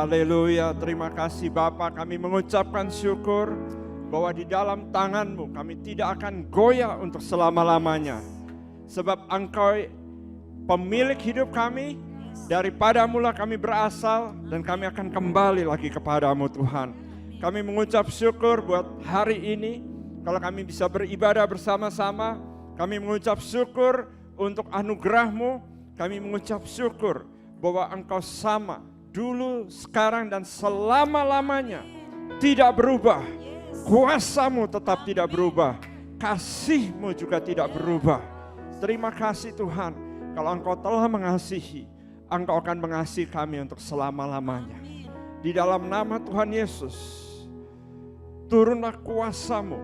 Haleluya, terima kasih Bapa, kami mengucapkan syukur bahwa di dalam tangan-Mu kami tidak akan goyah untuk selama-lamanya. Sebab Engkau pemilik hidup kami, daripada-Mu lah kami berasal dan kami akan kembali lagi kepada-Mu Tuhan. Kami mengucap syukur buat hari ini, kalau kami bisa beribadah bersama-sama, kami mengucap syukur untuk anugerah-Mu, kami mengucap syukur bahwa Engkau sama dulu, sekarang, dan selama-lamanya, tidak berubah. Kuasa-Mu tetap tidak berubah, kasih-Mu juga tidak berubah. Terima kasih Tuhan, kalau Engkau telah mengasihi, Engkau akan mengasihi kami untuk selama-lamanya. Di dalam nama Tuhan Yesus, turunlah kuasa-Mu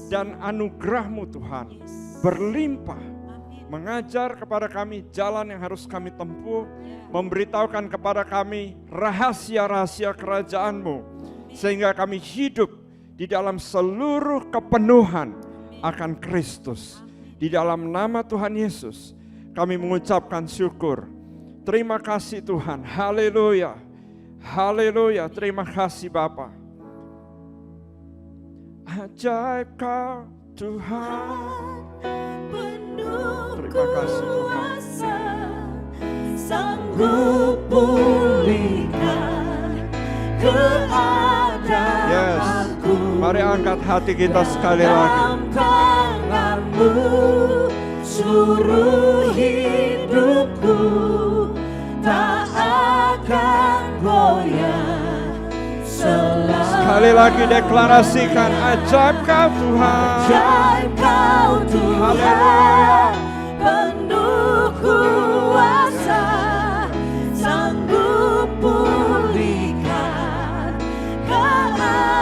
dan anugerah-Mu Tuhan, berlimpah, mengajar kepada kami jalan yang harus kami tempuh, memberitahukan kepada kami rahasia-rahasia kerajaan-Mu, sehingga kami hidup di dalam seluruh kepenuhan akan Kristus. Di dalam nama Tuhan Yesus, kami mengucapkan syukur. Terima kasih Tuhan, haleluya, haleluya, terima kasih Bapa. Ajaib Kau Tuhan, terima kasih Tuhan. Sanggup pulihkan keadaanku. Mari angkat hati kita sekali lagi. Tangan-Mu seluruh hidupku tak akan goyah. Sekali lagi deklarasikan, ajaib Kau Tuhan. Ajaib Kau Tuhan, penuh kuasa, sanggup pulihkan keadaanku.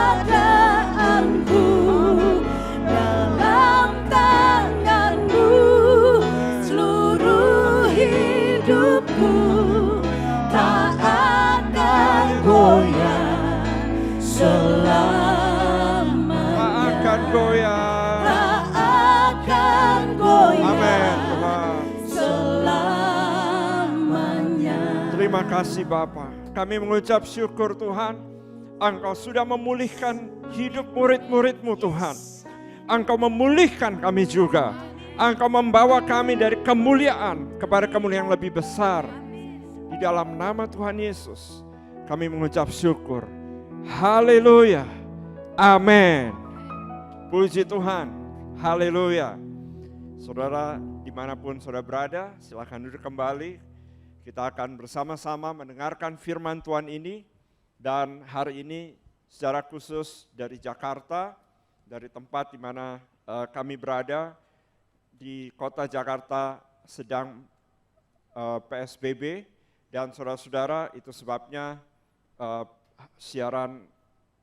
Dalam tangan-Mu seluruh hidupku tak akan goyah. Tak akan goyah. Tak akan goyah. Amin Tuhan. Selamanya. Terima kasih Bapa. Kami mengucap syukur Tuhan, Engkau sudah memulihkan hidup murid-murid-Mu Tuhan. Engkau memulihkan kami juga. Engkau membawa kami dari kemuliaan kepada kemuliaan yang lebih besar. Di dalam nama Tuhan Yesus, kami mengucap syukur. Haleluya, amin. Puji Tuhan, haleluya. Saudara, dimanapun saudara berada, silakan duduk kembali. Kita akan bersama-sama mendengarkan firman Tuhan ini. Dan hari ini secara khusus dari Jakarta, dari tempat di mana kami berada, di kota Jakarta sedang PSBB. Dan saudara-saudara, itu sebabnya siaran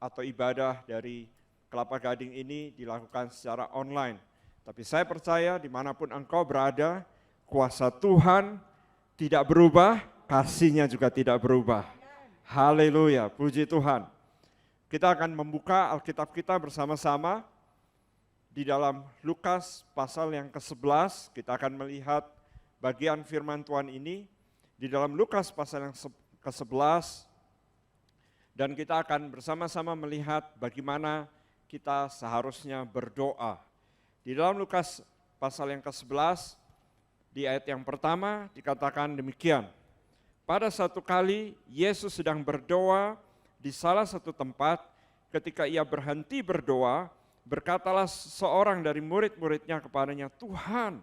atau ibadah dari Kelapa Gading ini dilakukan secara online. Tapi saya percaya dimanapun engkau berada, kuasa Tuhan tidak berubah, kasih-Nya juga tidak berubah. Haleluya, puji Tuhan. Kita akan membuka Alkitab kita bersama-sama di dalam Lukas pasal yang ke-11. Kita akan melihat bagian firman Tuhan ini di dalam Lukas pasal yang ke-11. Dan kita akan bersama-sama melihat bagaimana kita seharusnya berdoa. Di dalam Lukas pasal yang ke-11, di ayat yang pertama dikatakan demikian. Pada satu kali Yesus sedang berdoa di salah satu tempat, ketika ia berhenti berdoa, berkatalah seorang dari murid-muridnya kepadanya, Tuhan,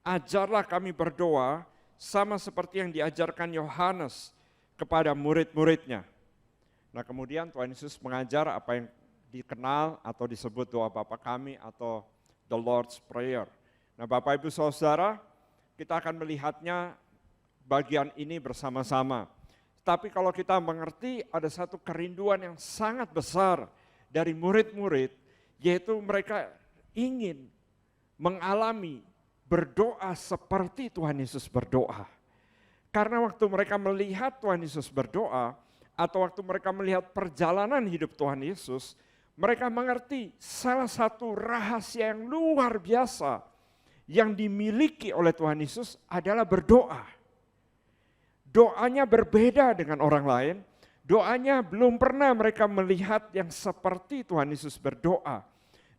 ajarlah kami berdoa sama seperti yang diajarkan Yohanes kepada murid-muridnya. Nah kemudian Tuhan Yesus mengajar apa yang dikenal atau disebut doa Bapa kami atau the Lord's Prayer. Nah Bapak Ibu Saudara, kita akan melihatnya bagian ini bersama-sama. Tapi kalau kita mengerti ada satu kerinduan yang sangat besar dari murid-murid, yaitu mereka ingin mengalami berdoa seperti Tuhan Yesus berdoa. Karena waktu mereka melihat Tuhan Yesus berdoa, atau waktu mereka melihat perjalanan hidup Tuhan Yesus, mereka mengerti salah satu rahasia yang luar biasa yang dimiliki oleh Tuhan Yesus adalah berdoa. Doanya berbeda dengan orang lain, Doanya belum pernah mereka melihat yang seperti Tuhan Yesus berdoa.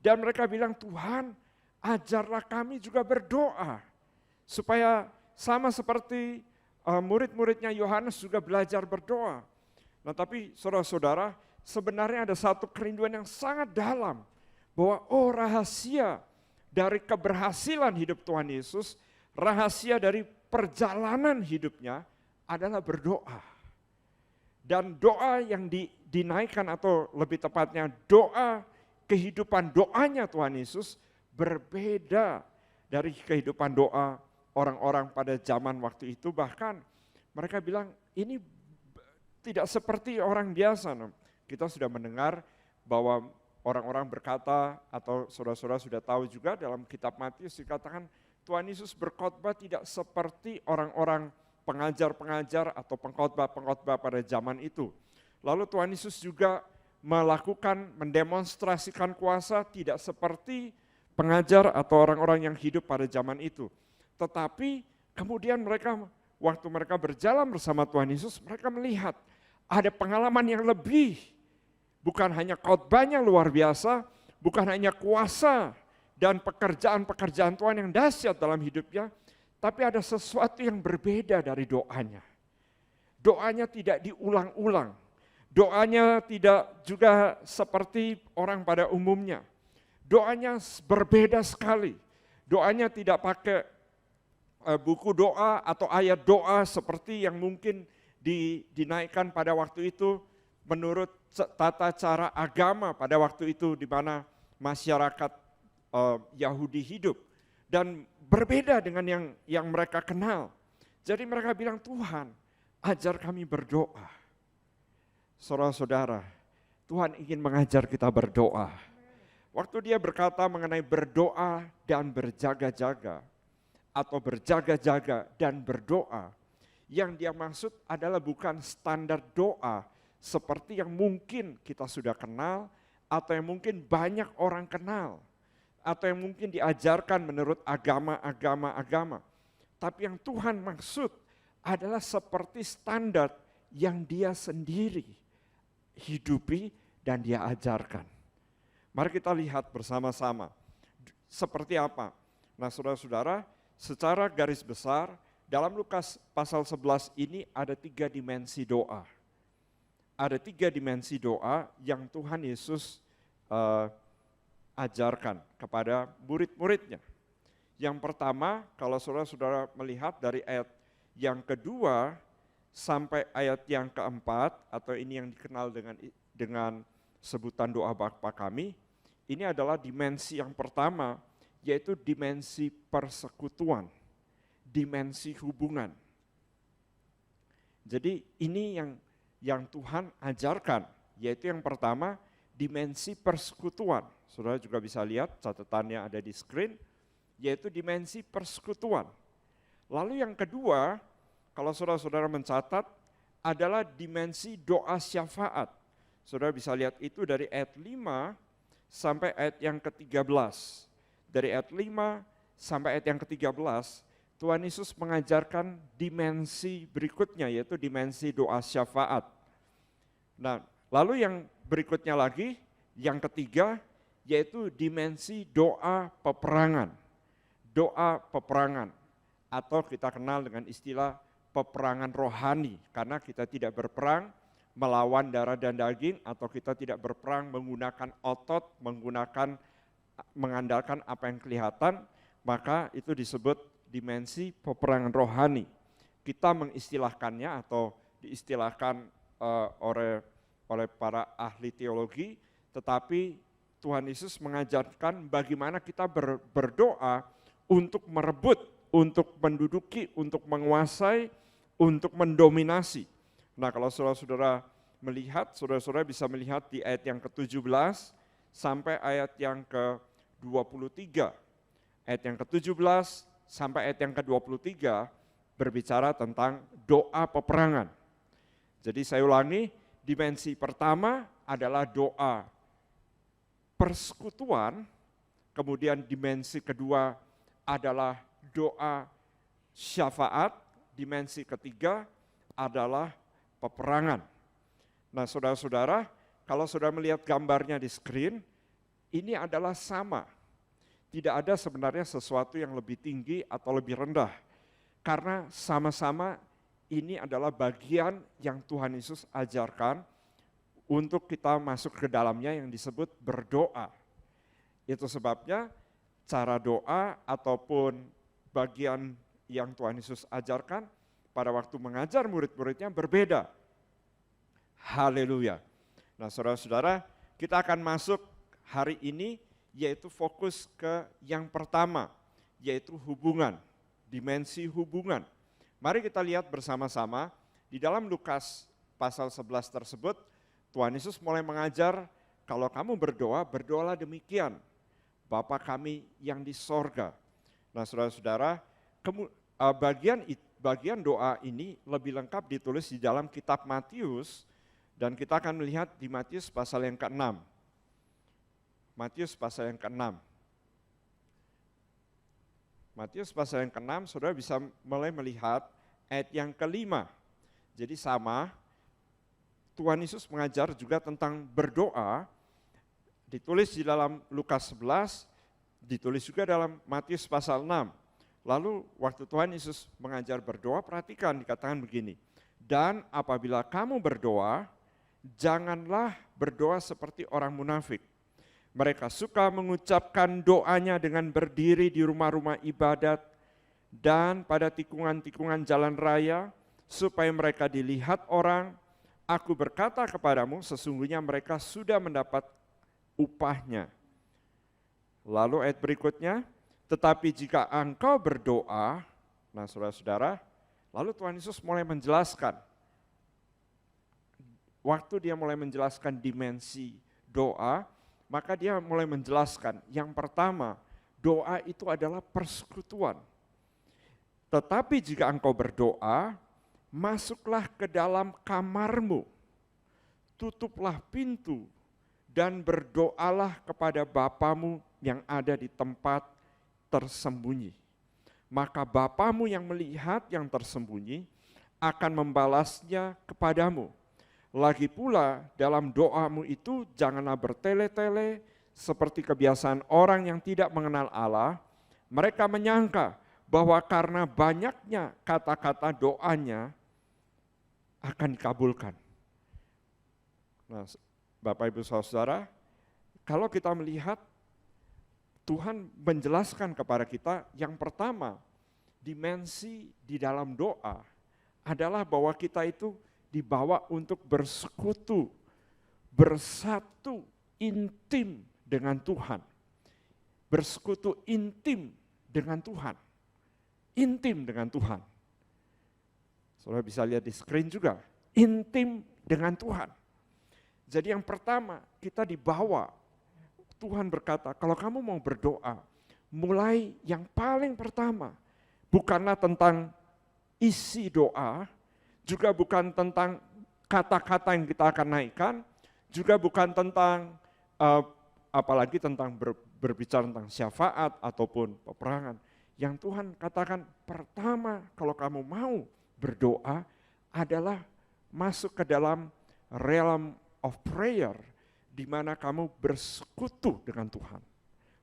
Dan mereka bilang, Tuhan ajarlah kami juga berdoa. Supaya sama seperti murid-muridnya Yohanes juga belajar berdoa. Nah tapi saudara-saudara, sebenarnya ada satu kerinduan yang sangat dalam. Bahwa rahasia dari keberhasilan hidup Tuhan Yesus, rahasia dari perjalanan hidupnya adalah berdoa. Dan doa yang dinaikkan atau lebih tepatnya doa kehidupan doanya Tuhan Yesus berbeda dari kehidupan doa orang-orang pada zaman waktu itu. Bahkan mereka bilang ini tidak seperti orang biasa. Kita sudah mendengar bahwa orang-orang berkata atau saudara-saudara sudah tahu juga dalam kitab Matius dikatakan Tuhan Yesus berkhotbah tidak seperti orang-orang pengajar-pengajar atau pengkhotbah-pengkhotbah pada zaman itu. Lalu Tuhan Yesus juga mendemonstrasikan kuasa tidak seperti pengajar atau orang-orang yang hidup pada zaman itu. Tetapi kemudian waktu mereka berjalan bersama Tuhan Yesus, mereka melihat ada pengalaman yang lebih. Bukan hanya khotbahnya luar biasa, bukan hanya kuasa dan pekerjaan-pekerjaan Tuhan yang dahsyat dalam hidupnya, tapi ada sesuatu yang berbeda dari doanya. Doanya tidak diulang-ulang. Doanya tidak juga seperti orang pada umumnya. Doanya berbeda sekali. Doanya tidak pakai buku doa atau ayat doa seperti yang mungkin dinaikkan pada waktu itu menurut tata cara agama pada waktu itu di mana masyarakat Yahudi hidup. Dan berbeda dengan yang mereka kenal. Jadi mereka bilang, Tuhan ajar kami berdoa. Saudara-saudara, Tuhan ingin mengajar kita berdoa. Waktu dia berkata mengenai berdoa dan berjaga-jaga, atau berjaga-jaga dan berdoa, yang dia maksud adalah bukan standar doa seperti yang mungkin kita sudah kenal, atau yang mungkin banyak orang kenal, atau yang mungkin diajarkan menurut agama. Tapi yang Tuhan maksud adalah seperti standar yang dia sendiri hidupi dan dia ajarkan. Mari kita lihat bersama-sama seperti apa. Nah saudara-saudara, secara garis besar dalam Lukas pasal 11 ini ada 3 dimensi doa. Ada 3 dimensi doa yang Tuhan Yesus ajarkan kepada murid-muridnya. Yang pertama, kalau saudara-saudara melihat dari ayat yang kedua sampai ayat yang keempat, atau ini yang dikenal dengan sebutan doa Bapa kami, ini adalah dimensi yang pertama, yaitu dimensi persekutuan, dimensi hubungan. Jadi ini yang Tuhan ajarkan, yaitu yang pertama, dimensi persekutuan. Saudara juga bisa lihat catatannya ada di screen, yaitu dimensi persekutuan. Lalu yang kedua, kalau saudara-saudara mencatat, adalah dimensi doa syafaat. Saudara bisa lihat itu dari ayat 5 sampai ayat yang ke-13. Dari ayat 5 sampai ayat yang ke-13, Tuhan Yesus mengajarkan dimensi berikutnya, yaitu dimensi doa syafaat. Nah, lalu yang berikutnya lagi, yang ketiga, yaitu dimensi doa peperangan. Doa peperangan, atau kita kenal dengan istilah peperangan rohani, karena kita tidak berperang melawan darah dan daging, atau kita tidak berperang menggunakan otot, mengandalkan apa yang kelihatan, maka itu disebut dimensi peperangan rohani. Kita mengistilahkannya atau diistilahkan oleh para ahli teologi, tetapi Tuhan Yesus mengajarkan bagaimana kita berdoa untuk merebut, untuk menduduki, untuk menguasai, untuk mendominasi. Nah kalau saudara-saudara melihat, saudara-saudara bisa melihat di ayat yang ke-17 sampai ayat yang ke-23. Ayat yang ke-17 sampai ayat yang ke-23 berbicara tentang doa peperangan. Jadi saya ulangi, dimensi pertama adalah doa persekutuan, kemudian dimensi kedua adalah doa syafaat, dimensi ketiga adalah peperangan. Nah saudara-saudara, kalau saudara melihat gambarnya di screen, ini adalah sama. Tidak ada sebenarnya sesuatu yang lebih tinggi atau lebih rendah. Karena sama-sama ini adalah bagian yang Tuhan Yesus ajarkan untuk kita masuk ke dalamnya yang disebut berdoa. Itu sebabnya cara doa ataupun bagian yang Tuhan Yesus ajarkan pada waktu mengajar murid-muridnya berbeda. Haleluya. Nah saudara-saudara, kita akan masuk hari ini yaitu fokus ke yang pertama, yaitu hubungan, dimensi hubungan. Mari kita lihat bersama-sama di dalam Lukas pasal 11 tersebut, Tuhan Yesus mulai mengajar, kalau kamu berdoa, berdoalah demikian, Bapa kami yang di sorga. Nah saudara-saudara, bagian doa ini lebih lengkap ditulis di dalam kitab Matius, dan kita akan melihat di Matius pasal yang ke-6. Matius pasal yang ke-6. Matius pasal yang ke-6, saudara bisa mulai melihat ayat yang ke-5. Jadi sama, Tuhan Yesus mengajar juga tentang berdoa, ditulis di dalam Lukas 11, ditulis juga dalam Matius pasal 6. Lalu waktu Tuhan Yesus mengajar berdoa, perhatikan dikatakan begini, dan apabila kamu berdoa, janganlah berdoa seperti orang munafik. Mereka suka mengucapkan doanya dengan berdiri di rumah-rumah ibadat dan pada tikungan-tikungan jalan raya, supaya mereka dilihat orang. Aku berkata kepadamu, sesungguhnya mereka sudah mendapat upahnya. Lalu ayat berikutnya, tetapi jika engkau berdoa, nah saudara-saudara, lalu Tuhan Yesus mulai menjelaskan. Waktu dia mulai menjelaskan dimensi doa, maka dia mulai menjelaskan, yang pertama, doa itu adalah persekutuan. Tetapi jika engkau berdoa, masuklah ke dalam kamarmu, tutuplah pintu, dan berdoalah kepada Bapamu yang ada di tempat tersembunyi. Maka Bapamu yang melihat yang tersembunyi akan membalasnya kepadamu. Lagi pula dalam doamu itu janganlah bertele-tele seperti kebiasaan orang yang tidak mengenal Allah. Mereka menyangka bahwa karena banyaknya kata-kata doanya akan dikabulkan. Nah, Bapak Ibu Saudara, kalau kita melihat Tuhan menjelaskan kepada kita yang pertama, dimensi di dalam doa adalah bahwa kita itu dibawa untuk bersekutu, bersatu intim dengan Tuhan. Bersekutu intim dengan Tuhan. Intim dengan Tuhan. Saudara bisa lihat di screen juga, intim dengan Tuhan. Jadi yang pertama, kita dibawa, Tuhan berkata, kalau kamu mau berdoa, mulai yang paling pertama, bukanlah tentang isi doa, juga bukan tentang kata-kata yang kita akan naikkan, juga bukan tentang apalagi tentang berbicara tentang syafaat ataupun peperangan. Yang Tuhan katakan pertama kalau kamu mau berdoa adalah masuk ke dalam realm of prayer, di mana kamu bersekutu dengan Tuhan.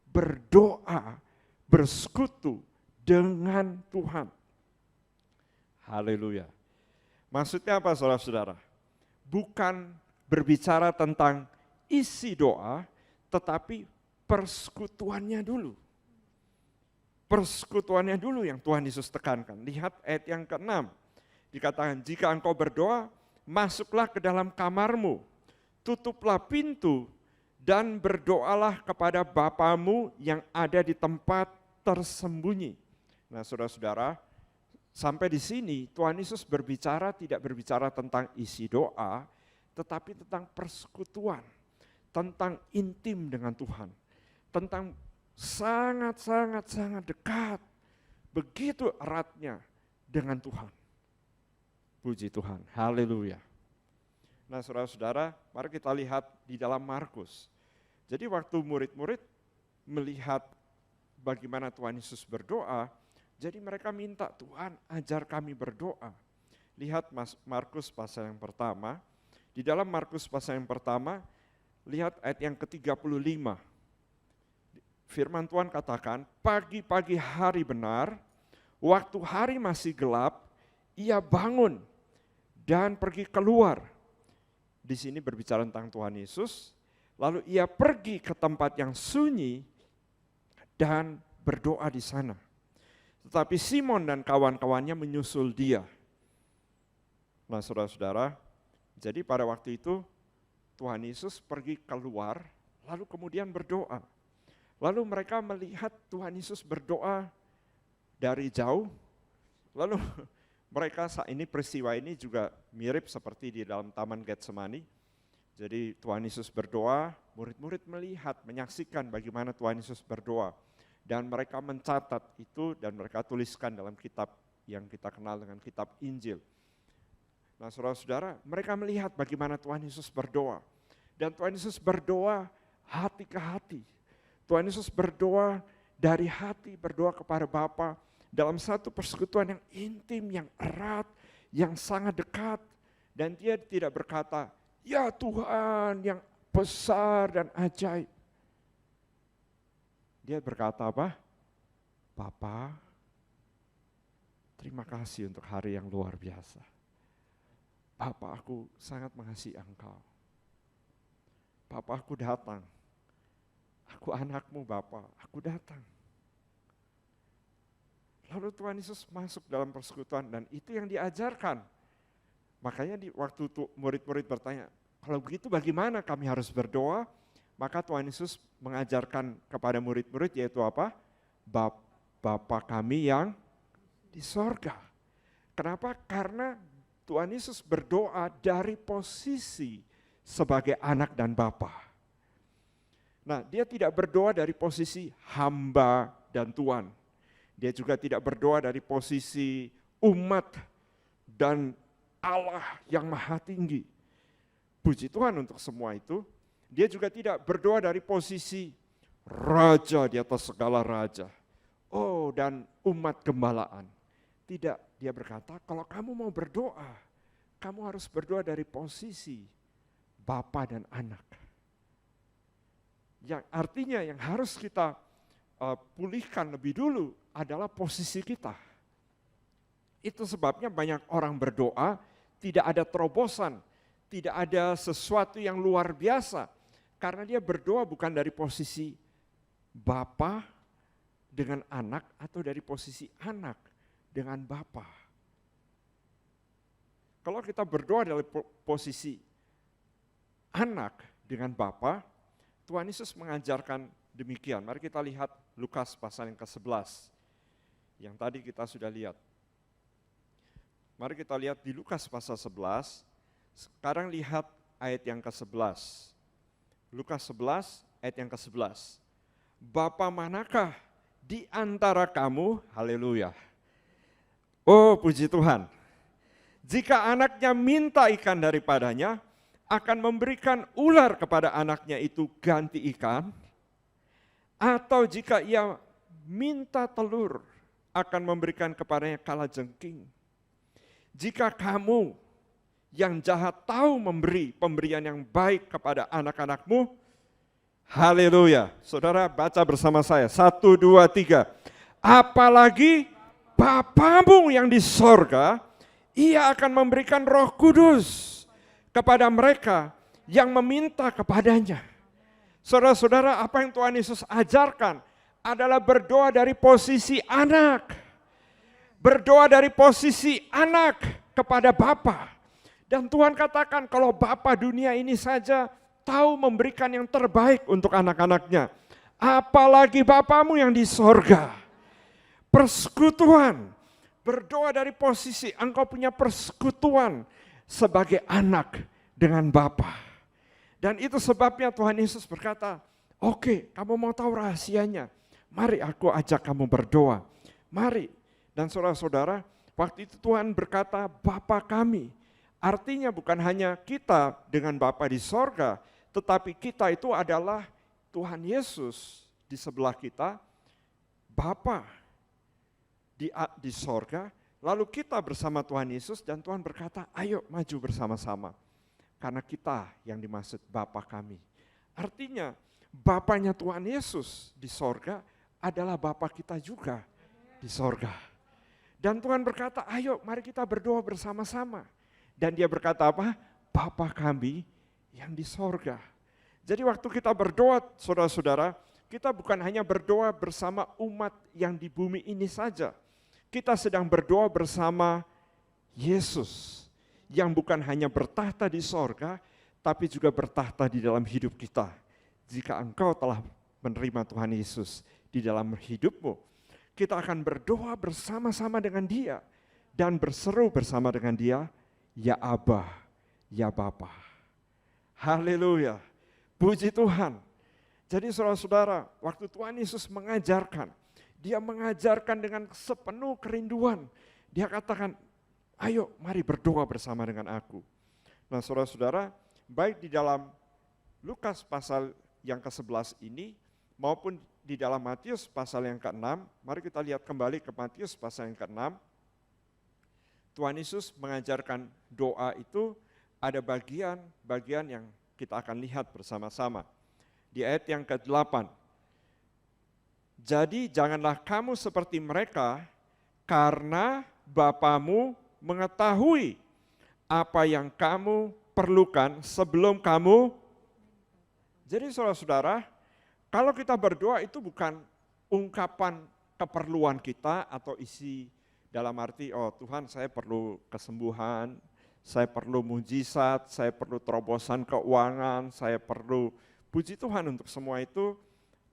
Berdoa, bersekutu dengan Tuhan. Haleluya. Maksudnya apa saudara-saudara? Bukan berbicara tentang isi doa, tetapi persekutuannya dulu. Persekutuannya dulu yang Tuhan Yesus tekankan. Lihat ayat yang ke-6. Dikatakan, jika engkau berdoa, masuklah ke dalam kamarmu, tutuplah pintu, dan berdoalah kepada Bapamu yang ada di tempat tersembunyi. Nah saudara-saudara, sampai di sini Tuhan Yesus tidak berbicara tentang isi doa, tetapi tentang persekutuan, tentang intim dengan Tuhan, tentang sangat dekat, begitu eratnya dengan Tuhan. Puji Tuhan, haleluya. Nah saudara-saudara, mari kita lihat di dalam Markus. Jadi waktu murid-murid melihat bagaimana Tuhan Yesus berdoa, jadi mereka minta, Tuhan ajar kami berdoa. Lihat Markus pasal yang pertama, Di dalam Markus pasal yang pertama, lihat ayat yang ke-35. Firman Tuhan katakan, pagi-pagi hari benar, waktu hari masih gelap, ia bangun dan pergi keluar. Di sini berbicara tentang Tuhan Yesus, lalu ia pergi ke tempat yang sunyi dan berdoa di sana. Tetapi Simon dan kawan-kawannya menyusul dia. Nah, saudara-saudara, jadi pada waktu itu Tuhan Yesus pergi keluar, lalu kemudian berdoa. Lalu mereka melihat Tuhan Yesus berdoa dari jauh, lalu mereka saat ini peristiwa ini juga mirip seperti di dalam Taman Getsemani. Jadi Tuhan Yesus berdoa, murid-murid melihat, menyaksikan bagaimana Tuhan Yesus berdoa. Dan mereka mencatat itu dan mereka tuliskan dalam kitab yang kita kenal dengan kitab Injil. Nah, saudara-saudara, mereka melihat bagaimana Tuhan Yesus berdoa. Dan Tuhan Yesus berdoa hati ke hati. Tuhan Yesus berdoa dari hati, berdoa kepada Bapa dalam satu persekutuan yang intim, yang erat, yang sangat dekat. Dan dia tidak berkata, ya Tuhan yang besar dan ajaib. Dia berkata apa? Bapa, terima kasih untuk hari yang luar biasa. Bapa, aku sangat mengasihi Engkau. Bapa, aku datang. Aku anakmu Bapa, aku datang. Lalu Tuhan Yesus masuk dalam persekutuan dan itu yang diajarkan. Makanya waktu murid-murid bertanya, kalau begitu bagaimana kami harus berdoa? Maka Tuhan Yesus mengajarkan kepada murid-murid yaitu apa? Bapa kami yang di sorga. Kenapa? Karena Tuhan Yesus berdoa dari posisi sebagai anak dan bapa. Nah, dia tidak berdoa dari posisi hamba dan tuan. Dia juga tidak berdoa dari posisi umat dan Allah yang maha tinggi. Puji Tuhan untuk semua itu. Dia juga tidak berdoa dari posisi raja di atas segala raja. Oh, dan umat gembalaan. Tidak, dia berkata kalau kamu mau berdoa, kamu harus berdoa dari posisi Bapa dan anak. Yang artinya yang harus kita pulihkan lebih dulu adalah posisi kita. Itu sebabnya banyak orang berdoa, tidak ada terobosan, tidak ada sesuatu yang luar biasa. Karena dia berdoa bukan dari posisi Bapa dengan anak atau dari posisi anak dengan Bapa. Kalau kita berdoa dari posisi anak dengan Bapa, Tuhan Yesus mengajarkan demikian. Mari kita lihat Lukas pasal yang ke-11. Yang tadi kita sudah lihat. Mari kita lihat di Lukas pasal 11. Sekarang lihat ayat yang ke-11. Lukas 11 ayat yang ke-11. Bapa manakah di antara kamu, haleluya. Oh puji Tuhan. Jika anaknya minta ikan daripadanya, akan memberikan ular kepada anaknya itu ganti ikan, atau jika ia minta telur, akan memberikan kepadanya kalajengking. Jika kamu yang jahat tahu memberi pemberian yang baik kepada anak-anakmu, haleluya. Saudara baca bersama saya, 1, 2, 3. Apalagi Bapamu yang di sorga, ia akan memberikan Roh Kudus kepada mereka yang meminta kepadanya. Saudara-saudara, apa yang Tuhan Yesus ajarkan adalah berdoa dari posisi anak. Berdoa dari posisi anak kepada Bapa. Dan Tuhan katakan kalau Bapa dunia ini saja tahu memberikan yang terbaik untuk anak-anaknya. Apalagi Bapamu yang di sorga. Persekutuan. Berdoa dari posisi engkau punya persekutuan sebagai anak dengan Bapa. Dan itu sebabnya Tuhan Yesus berkata, oke, kamu mau tahu rahasianya, mari aku ajak kamu berdoa. Mari. Dan saudara-saudara, waktu itu Tuhan berkata, Bapa kami. Artinya bukan hanya kita dengan Bapa di sorga, tetapi kita itu adalah Tuhan Yesus di sebelah kita, Bapa di sorga, lalu kita bersama Tuhan Yesus dan Tuhan berkata, ayo maju bersama-sama. karena kita yang dimaksud Bapa kami. Artinya Bapanya Tuhan Yesus di sorga adalah Bapa kita juga di sorga. Dan Tuhan berkata, ayo mari kita berdoa bersama-sama. Dan dia berkata apa? Bapa kami yang di sorga. Jadi waktu kita berdoa, saudara-saudara, kita bukan hanya berdoa bersama umat yang di bumi ini saja. Kita sedang berdoa bersama Yesus, yang bukan hanya bertahta di sorga, tapi juga bertahta di dalam hidup kita. Jika engkau telah menerima Tuhan Yesus di dalam hidupmu, kita akan berdoa bersama-sama dengan Dia, dan berseru bersama dengan Dia, ya Abba, ya Bapa. Haleluya, puji Tuhan. Jadi saudara-saudara, waktu Tuhan Yesus mengajarkan, Dia mengajarkan dengan sepenuh kerinduan. Dia katakan, ayo mari berdoa bersama dengan aku. Nah saudara-saudara, baik di dalam Lukas pasal yang ke-11 ini, maupun di dalam Matius pasal yang ke-6, mari kita lihat kembali ke Matius pasal yang ke-6. Tuhan Yesus mengajarkan doa itu, ada bagian-bagian yang kita akan lihat bersama-sama. Di ayat yang ke-8, jadi janganlah kamu seperti mereka, karena Bapamu mengetahui apa yang kamu perlukan sebelum kamu. Jadi saudara-saudara, kalau kita berdoa itu bukan ungkapan keperluan kita atau isi dalam arti, oh Tuhan saya perlu kesembuhan, saya perlu mujizat, saya perlu terobosan keuangan, saya perlu. Puji Tuhan untuk semua itu,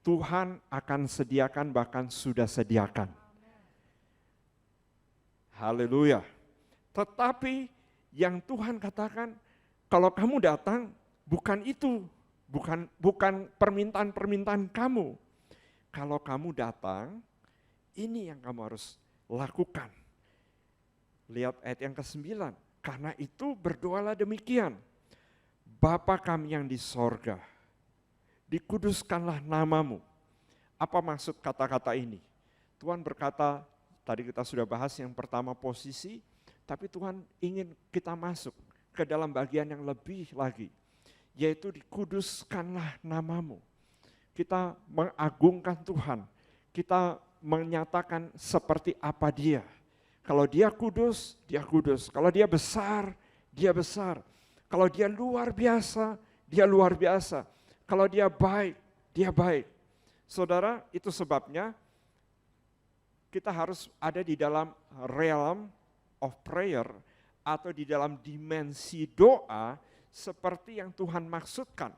Tuhan akan sediakan, bahkan sudah sediakan. Haleluya. Tetapi yang Tuhan katakan, kalau kamu datang, bukan itu, bukan permintaan-permintaan kamu. Kalau kamu datang, ini yang kamu harus lakukan. Lihat ayat yang ke-9, karena itu berdoalah demikian. Bapa kami yang di sorga, dikuduskanlah namamu. Apa maksud kata-kata ini? Tuhan berkata, tadi kita sudah bahas yang pertama posisi, tapi Tuhan ingin kita masuk ke dalam bagian yang lebih lagi, yaitu dikuduskanlah namamu. Kita mengagungkan Tuhan, kita menyatakan seperti apa Dia. Kalau Dia kudus, Dia kudus. Kalau Dia besar, Dia besar. Kalau Dia luar biasa, Dia luar biasa. Kalau Dia baik, Dia baik. Saudara, itu sebabnya kita harus ada di dalam realm of prayer atau di dalam dimensi doa seperti yang Tuhan maksudkan.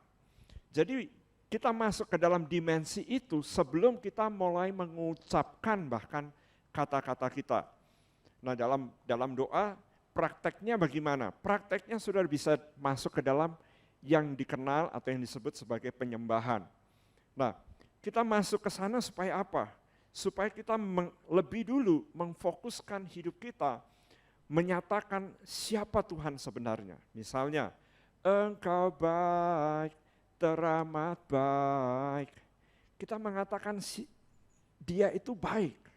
Jadi kita masuk ke dalam dimensi itu sebelum kita mulai mengucapkan bahkan kata-kata kita. Nah dalam doa prakteknya bagaimana? Prakteknya sudah bisa masuk ke dalam yang dikenal atau yang disebut sebagai penyembahan. Nah, kita masuk ke sana supaya apa? Supaya kita lebih dulu memfokuskan hidup kita, menyatakan siapa Tuhan sebenarnya. Misalnya, Engkau baik, teramat baik. Kita mengatakan Dia itu baik.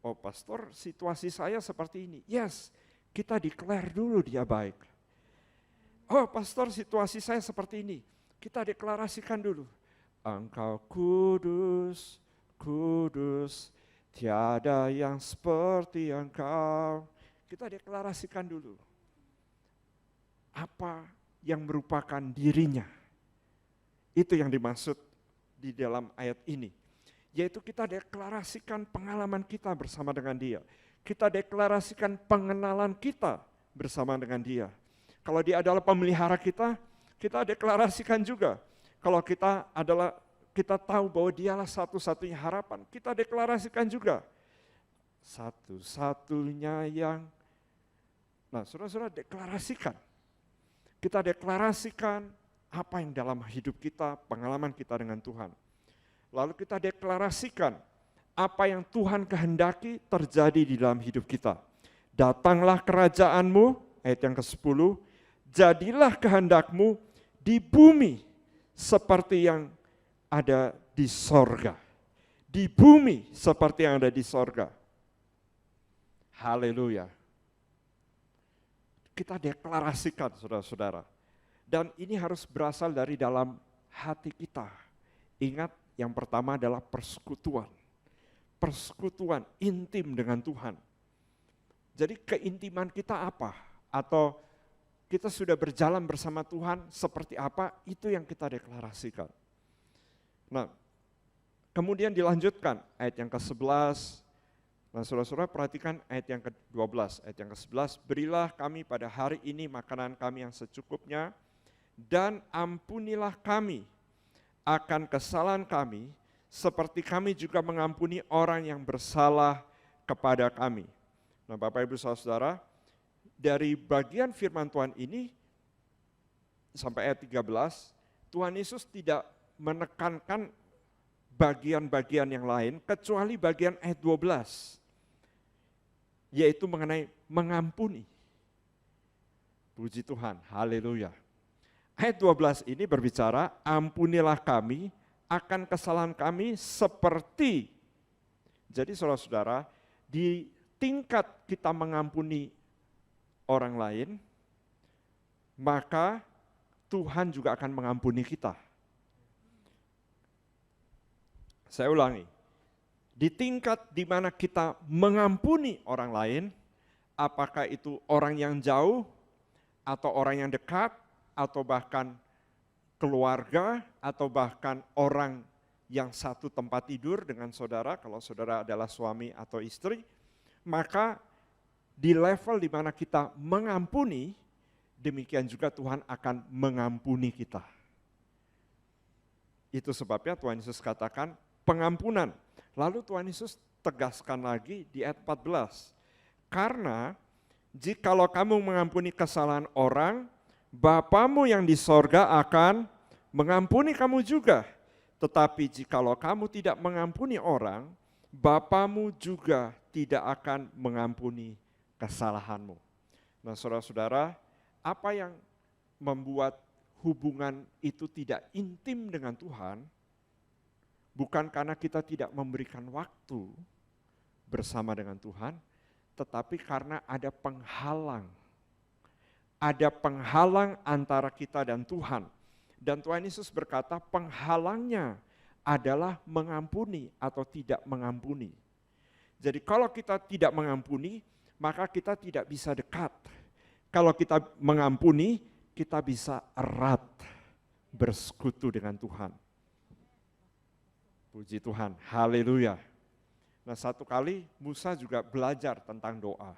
Oh pastor, situasi saya seperti ini. Yes, kita declare dulu Dia baik. Oh pastor, situasi saya seperti ini. Kita deklarasikan dulu. Engkau kudus, kudus, tiada yang seperti Engkau. Kita deklarasikan dulu. Apa yang merupakan dirinya. Itu yang dimaksud di dalam ayat ini. Yaitu kita deklarasikan pengalaman kita bersama dengan Dia. Kita deklarasikan pengenalan kita bersama dengan Dia. Kalau Dia adalah pemelihara kita deklarasikan juga. Kalau kita tahu bahwa Dialah satu-satunya harapan, kita deklarasikan juga. Satu-satunya yang, nah saudara-saudara deklarasikan. Kita deklarasikan apa yang dalam hidup kita, pengalaman kita dengan Tuhan. Lalu kita deklarasikan apa yang Tuhan kehendaki terjadi di dalam hidup kita. Datanglah kerajaanmu, ayat yang ke-10, jadilah kehendakmu di bumi seperti yang ada di sorga. Di bumi seperti yang ada di sorga. Haleluya. Kita deklarasikan saudara-saudara. Dan ini harus berasal dari dalam hati kita. Ingat, yang pertama adalah persekutuan. Persekutuan intim dengan Tuhan. Jadi keintiman kita apa? Atau kita sudah berjalan bersama Tuhan seperti apa, itu yang kita deklarasikan. Nah, kemudian dilanjutkan ayat yang ke-11. Nah, saudara-saudara perhatikan ayat yang ke-12. Ayat yang ke-11, berilah kami pada hari ini makanan kami yang secukupnya, dan ampunilah kami akan kesalahan kami, seperti kami juga mengampuni orang yang bersalah kepada kami. Nah, Bapak Ibu Saudara, dari bagian firman Tuhan ini sampai ayat 13, Tuhan Yesus tidak menekankan bagian-bagian yang lain kecuali bagian ayat 12, yaitu mengenai mengampuni. Puji Tuhan, haleluya. Ayat 12 ini berbicara, ampunilah kami akan kesalahan kami seperti. Jadi saudara-saudara, di tingkat kita mengampuni orang lain, maka Tuhan juga akan mengampuni kita. Saya ulangi, di tingkat di mana kita mengampuni orang lain, apakah itu orang yang jauh, atau orang yang dekat, atau bahkan keluarga, atau bahkan orang yang satu tempat tidur dengan saudara, kalau saudara adalah suami atau istri, maka di level di mana kita mengampuni, demikian juga Tuhan akan mengampuni kita. Itu sebabnya Tuhan Yesus katakan pengampunan. Lalu Tuhan Yesus tegaskan lagi di ayat 14. Karena jikalau kamu mengampuni kesalahan orang, Bapamu yang di sorga akan mengampuni kamu juga. Tetapi jikalau kamu tidak mengampuni orang, Bapamu juga tidak akan mengampuni kesalahanmu. Nah, saudara-saudara, apa yang membuat hubungan itu tidak intim dengan Tuhan, bukan karena kita tidak memberikan waktu bersama dengan Tuhan, tetapi karena ada penghalang. Ada penghalang antara kita dan Tuhan. Dan Tuhan Yesus berkata penghalangnya adalah mengampuni atau tidak mengampuni. Jadi kalau kita tidak mengampuni, maka kita tidak bisa dekat. Kalau kita mengampuni, kita bisa erat bersekutu dengan Tuhan. Puji Tuhan, haleluya. Nah, satu kali Musa juga belajar tentang doa.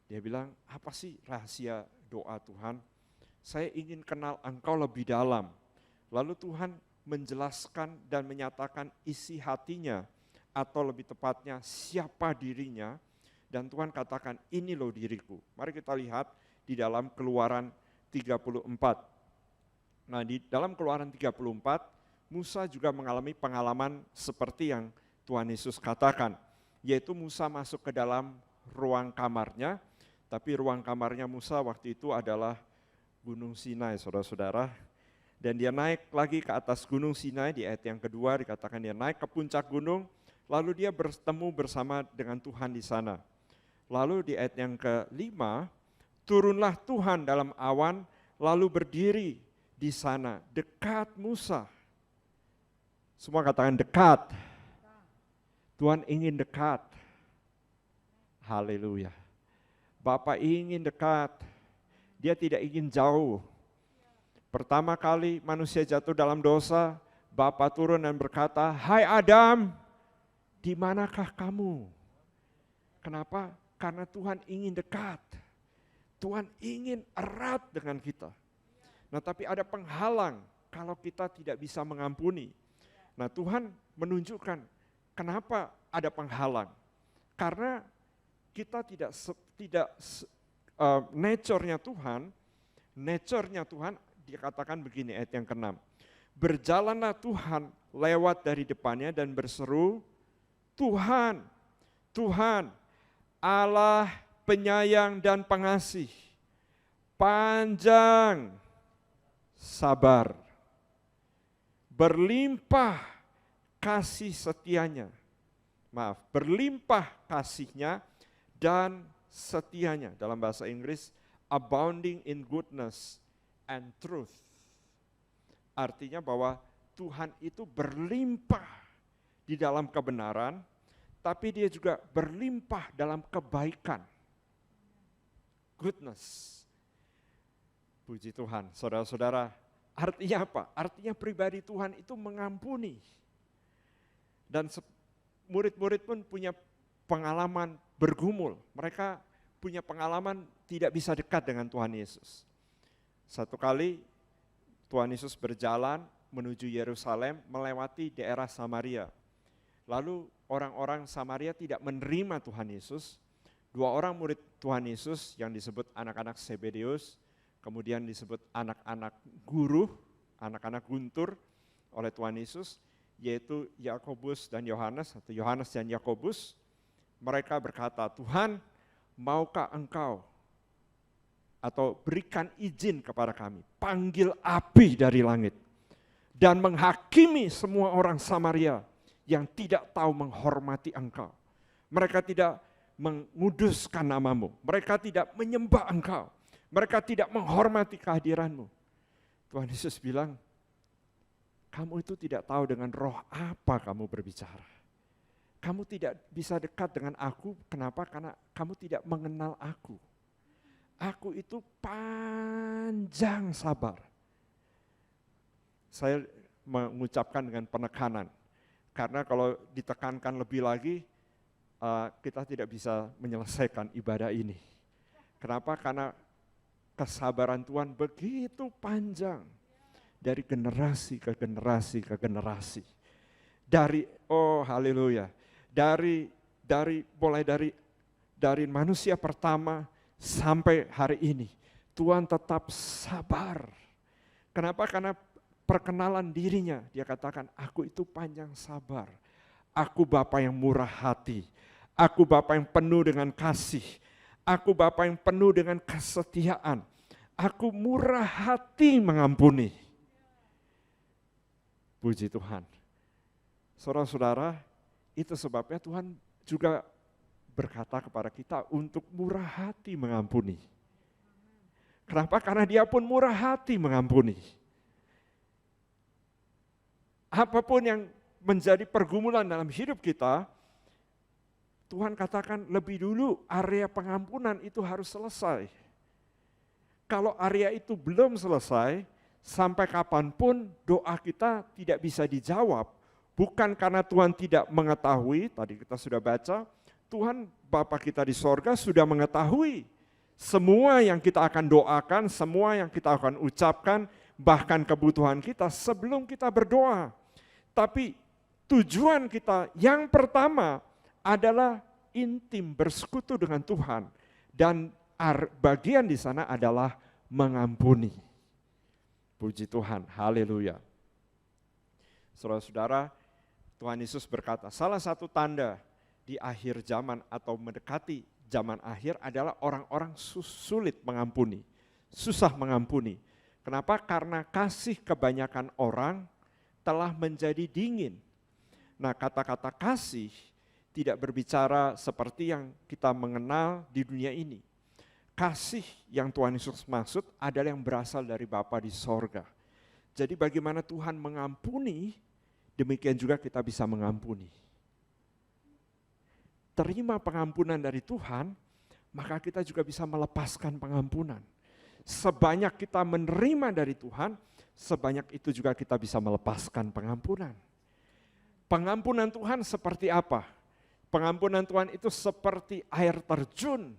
Dia bilang, apa sih rahasia doa Tuhan? Saya ingin kenal Engkau lebih dalam. Lalu Tuhan menjelaskan dan menyatakan isi hatinya, atau lebih tepatnya siapa dirinya, dan Tuhan katakan ini loh diriku. Mari kita lihat di dalam Keluaran 34. Nah, di dalam Keluaran 34, Musa juga mengalami pengalaman seperti yang Tuhan Yesus katakan, yaitu Musa masuk ke dalam ruang kamarnya, tapi ruang kamarnya Musa waktu itu adalah Gunung Sinai, saudara-saudara. Dan dia naik lagi ke atas Gunung Sinai, di ayat yang kedua dikatakan dia naik ke puncak gunung, lalu dia bertemu bersama dengan Tuhan di sana. Lalu di ayat yang kelima, turunlah Tuhan dalam awan, lalu berdiri di sana, dekat Musa. Semua katakan dekat. Tuhan ingin dekat. Haleluya. Bapa ingin dekat. Dia tidak ingin jauh. Pertama kali manusia jatuh dalam dosa, Bapa turun dan berkata, "Hai Adam, di manakah kamu?" Kenapa? Karena Tuhan ingin dekat. Tuhan ingin erat dengan kita. Nah, tapi ada penghalang kalau kita tidak bisa mengampuni. Nah, Tuhan menunjukkan kenapa ada penghalang. Karena kita nature-nya Tuhan dikatakan begini ayat yang ke-6. Berjalanlah Tuhan lewat dari depannya dan berseru, Tuhan, Tuhan, Allah penyayang dan pengasih, panjang sabar, berlimpah kasih setianya. Maaf, berlimpah kasihnya dan setianya. Dalam bahasa Inggris, abounding in goodness and truth. Artinya bahwa Tuhan itu berlimpah di dalam kebenaran, tapi dia juga berlimpah dalam kebaikan. Goodness. Puji Tuhan, saudara-saudara. Artinya apa? Artinya pribadi Tuhan itu mengampuni. Dan murid-murid pun punya pengalaman bergumul. Mereka punya pengalaman tidak bisa dekat dengan Tuhan Yesus. Satu kali Tuhan Yesus berjalan menuju Yerusalem melewati daerah Samaria. Lalu orang-orang Samaria tidak menerima Tuhan Yesus. 2 orang murid Tuhan Yesus yang disebut anak-anak Zebedeus, kemudian disebut anak-anak guru, anak-anak guntur oleh Tuhan Yesus, yaitu Yakobus dan Yohanes, atau Yohanes dan Yakobus. Mereka berkata, Tuhan, maukah engkau atau berikan izin kepada kami, panggil api dari langit dan menghakimi semua orang Samaria yang tidak tahu menghormati engkau. Mereka tidak menguduskan namamu, mereka tidak menyembah engkau, mereka tidak menghormati kehadiranmu. Tuhan Yesus bilang, kamu itu tidak tahu dengan roh apa kamu berbicara. Kamu tidak bisa dekat dengan aku, kenapa? Karena kamu tidak mengenal aku. Aku itu panjang sabar. Saya mengucapkan dengan penekanan, karena kalau ditekankan lebih lagi, kita tidak bisa menyelesaikan ibadah ini. Kenapa? Karena kesabaran Tuhan begitu panjang, dari generasi ke generasi ke generasi. Dari, oh haleluya, mulai dari manusia pertama sampai hari ini, Tuhan tetap sabar. Kenapa? Karena perkenalan dirinya, dia katakan, aku itu panjang sabar, aku Bapa yang murah hati, aku Bapa yang penuh dengan kasih, aku Bapa yang penuh dengan kesetiaan, aku murah hati mengampuni. Puji Tuhan. Saudara-saudara, itu sebabnya Tuhan juga berkata kepada kita untuk murah hati mengampuni. Kenapa? Karena dia pun murah hati mengampuni. Apapun yang menjadi pergumulan dalam hidup kita, Tuhan katakan lebih dulu area pengampunan itu harus selesai. Kalau area itu belum selesai, sampai kapanpun doa kita tidak bisa dijawab. Bukan karena Tuhan tidak mengetahui, tadi kita sudah baca, Tuhan Bapa kita di sorga sudah mengetahui semua yang kita akan doakan, semua yang kita akan ucapkan, bahkan kebutuhan kita sebelum kita berdoa. Tapi tujuan kita yang pertama adalah intim bersekutu dengan Tuhan, dan bagian di sana adalah mengampuni. Puji Tuhan, haleluya. Saudara-saudara, Tuhan Yesus berkata, salah satu tanda di akhir zaman atau mendekati zaman akhir adalah orang-orang sulit mengampuni, susah mengampuni. Kenapa? Karena kasih kebanyakan orang telah menjadi dingin. Nah, kata-kata kasih tidak berbicara seperti yang kita mengenal di dunia ini. Kasih yang Tuhan Yesus maksud adalah yang berasal dari Bapa di sorga. Jadi bagaimana Tuhan mengampuni, demikian juga kita bisa mengampuni. Terima pengampunan dari Tuhan, maka kita juga bisa melepaskan pengampunan. Sebanyak kita menerima dari Tuhan, sebanyak itu juga kita bisa melepaskan pengampunan. Pengampunan Tuhan seperti apa? Pengampunan Tuhan itu seperti air terjun.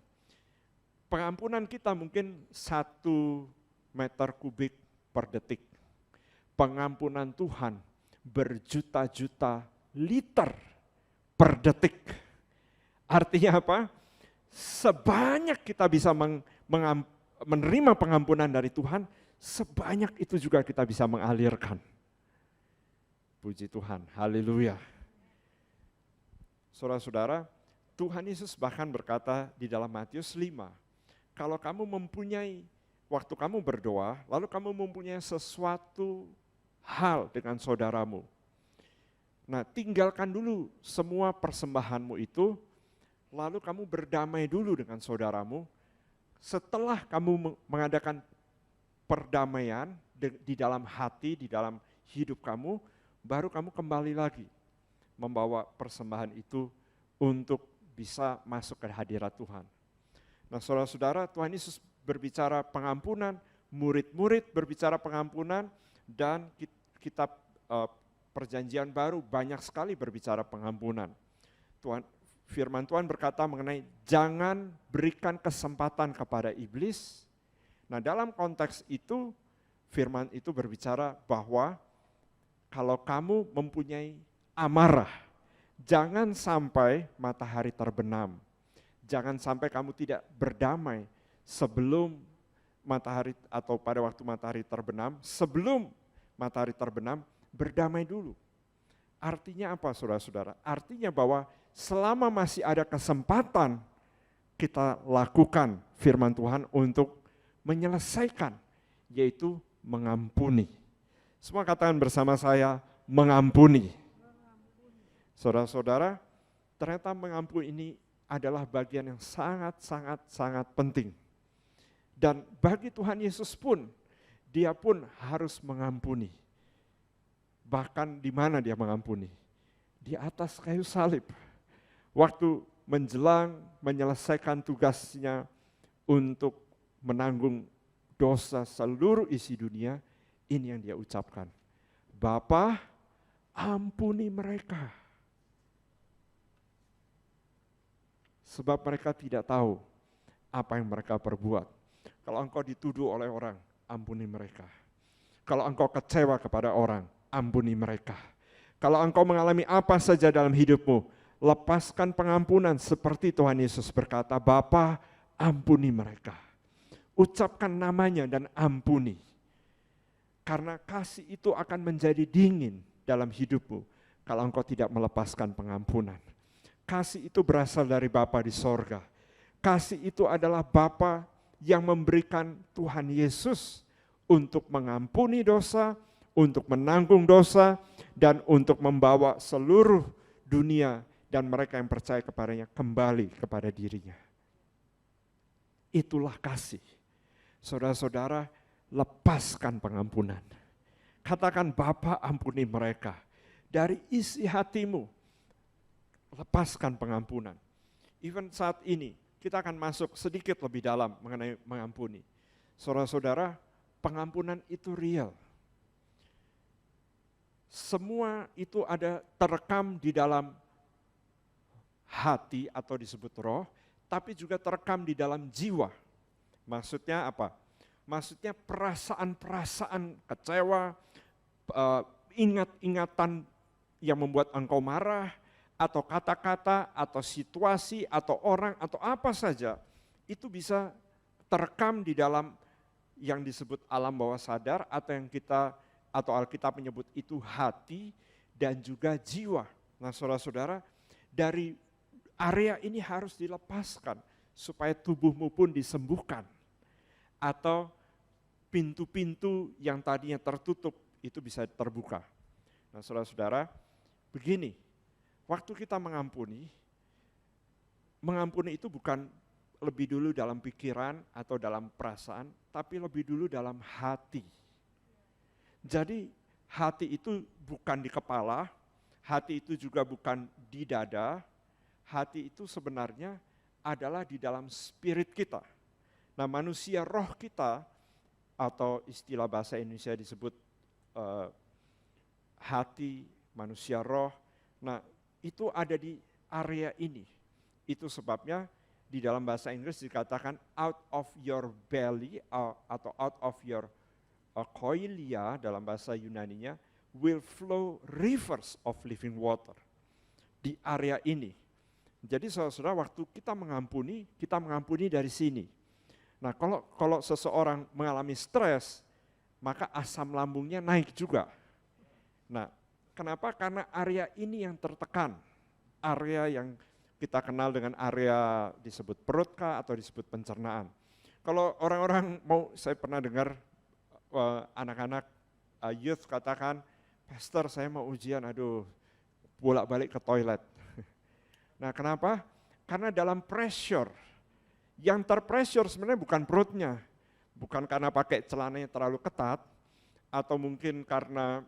Pengampunan kita mungkin 1 meter kubik per detik. Pengampunan Tuhan berjuta-juta liter per detik. Artinya apa? Sebanyak kita bisa menerima pengampunan dari Tuhan, sebanyak itu juga kita bisa mengalirkan. Puji Tuhan, haleluya. Saudara-saudara, Tuhan Yesus bahkan berkata di dalam Matius 5, kalau kamu mempunyai, waktu kamu berdoa, lalu kamu mempunyai sesuatu hal dengan saudaramu. Nah, tinggalkan dulu semua persembahanmu itu, lalu kamu berdamai dulu dengan saudaramu. Setelah kamu mengadakan perdamaian di dalam hati, di dalam hidup kamu, baru kamu kembali lagi membawa persembahan itu untuk bisa masuk ke hadirat Tuhan. Nah saudara-saudara, Tuhan Yesus berbicara pengampunan, murid-murid berbicara pengampunan, dan kitab Perjanjian Baru banyak sekali berbicara pengampunan. Firman Tuhan berkata mengenai jangan berikan kesempatan kepada iblis. Nah dalam konteks itu, firman itu berbicara bahwa kalau kamu mempunyai amarah, jangan sampai matahari terbenam. Jangan sampai kamu tidak berdamai sebelum matahari atau pada waktu matahari terbenam. Sebelum matahari terbenam, berdamai dulu. Artinya apa saudara-saudara? Artinya bahwa selama masih ada kesempatan, kita lakukan firman Tuhan untuk menyelesaikan, yaitu mengampuni. Semua katakan bersama saya, mengampuni. Saudara-saudara, ternyata mengampuni ini adalah bagian yang sangat penting. Dan bagi Tuhan Yesus pun, dia pun harus mengampuni. Bahkan di mana dia mengampuni? Di atas kayu salib. Waktu menjelang menyelesaikan tugasnya untuk menanggung dosa seluruh isi dunia, ini yang dia ucapkan. Bapa, ampuni mereka. Sebab mereka tidak tahu apa yang mereka perbuat. Kalau engkau dituduh oleh orang, ampuni mereka. Kalau engkau kecewa kepada orang, ampuni mereka. Kalau engkau mengalami apa saja dalam hidupmu, lepaskan pengampunan seperti Tuhan Yesus berkata, Bapa, ampuni mereka. Ucapkan namanya dan ampuni. Karena kasih itu akan menjadi dingin dalam hidupmu kalau engkau tidak melepaskan pengampunan. Kasih itu berasal dari Bapa di sorga. Kasih itu adalah Bapa yang memberikan Tuhan Yesus untuk mengampuni dosa, untuk menanggung dosa, dan untuk membawa seluruh dunia dan mereka yang percaya kepadanya kembali kepada dirinya. Itulah kasih. Saudara-saudara, lepaskan pengampunan. Katakan, Bapa, ampuni mereka. Dari isi hatimu, lepaskan pengampunan. Even saat ini, kita akan masuk sedikit lebih dalam mengenai mengampuni. Saudara-saudara, pengampunan itu real. Semua itu ada terekam di dalam hati atau disebut roh, tapi juga terekam di dalam jiwa. Maksudnya apa? Maksudnya perasaan-perasaan kecewa, ingat-ingatan yang membuat engkau marah, atau kata-kata, atau situasi, atau orang, atau apa saja, itu bisa terekam di dalam yang disebut alam bawah sadar, atau yang kita atau Alkitab menyebut itu hati dan juga jiwa. Nah saudara-saudara, dari area ini harus dilepaskan supaya tubuhmu pun disembuhkan. Atau pintu-pintu yang tadinya tertutup itu bisa terbuka. Nah saudara-saudara, begini, waktu kita mengampuni itu bukan lebih dulu dalam pikiran atau dalam perasaan, tapi lebih dulu dalam hati. Jadi hati itu bukan di kepala, hati itu juga bukan di dada, hati itu sebenarnya adalah di dalam spirit kita. Nah manusia roh kita, atau istilah bahasa Indonesia disebut hati, manusia roh, nah itu ada di area ini. Itu sebabnya di dalam bahasa Inggris dikatakan out of your belly atau out of your koilia dalam bahasa Yunaninya will flow rivers of living water. Di area ini. Jadi saudara-saudara, waktu kita mengampuni dari sini. Nah kalau seseorang mengalami stres, maka asam lambungnya naik juga. Nah kenapa? Karena area ini yang tertekan. Area yang kita kenal dengan area disebut perut kah atau disebut pencernaan. Kalau orang-orang saya pernah dengar anak-anak youth katakan, Pastor saya mau ujian, aduh bolak-balik ke toilet. Nah kenapa? Karena dalam pressure, yang terpressure sebenarnya bukan perutnya, bukan karena pakai celananya terlalu ketat, atau mungkin karena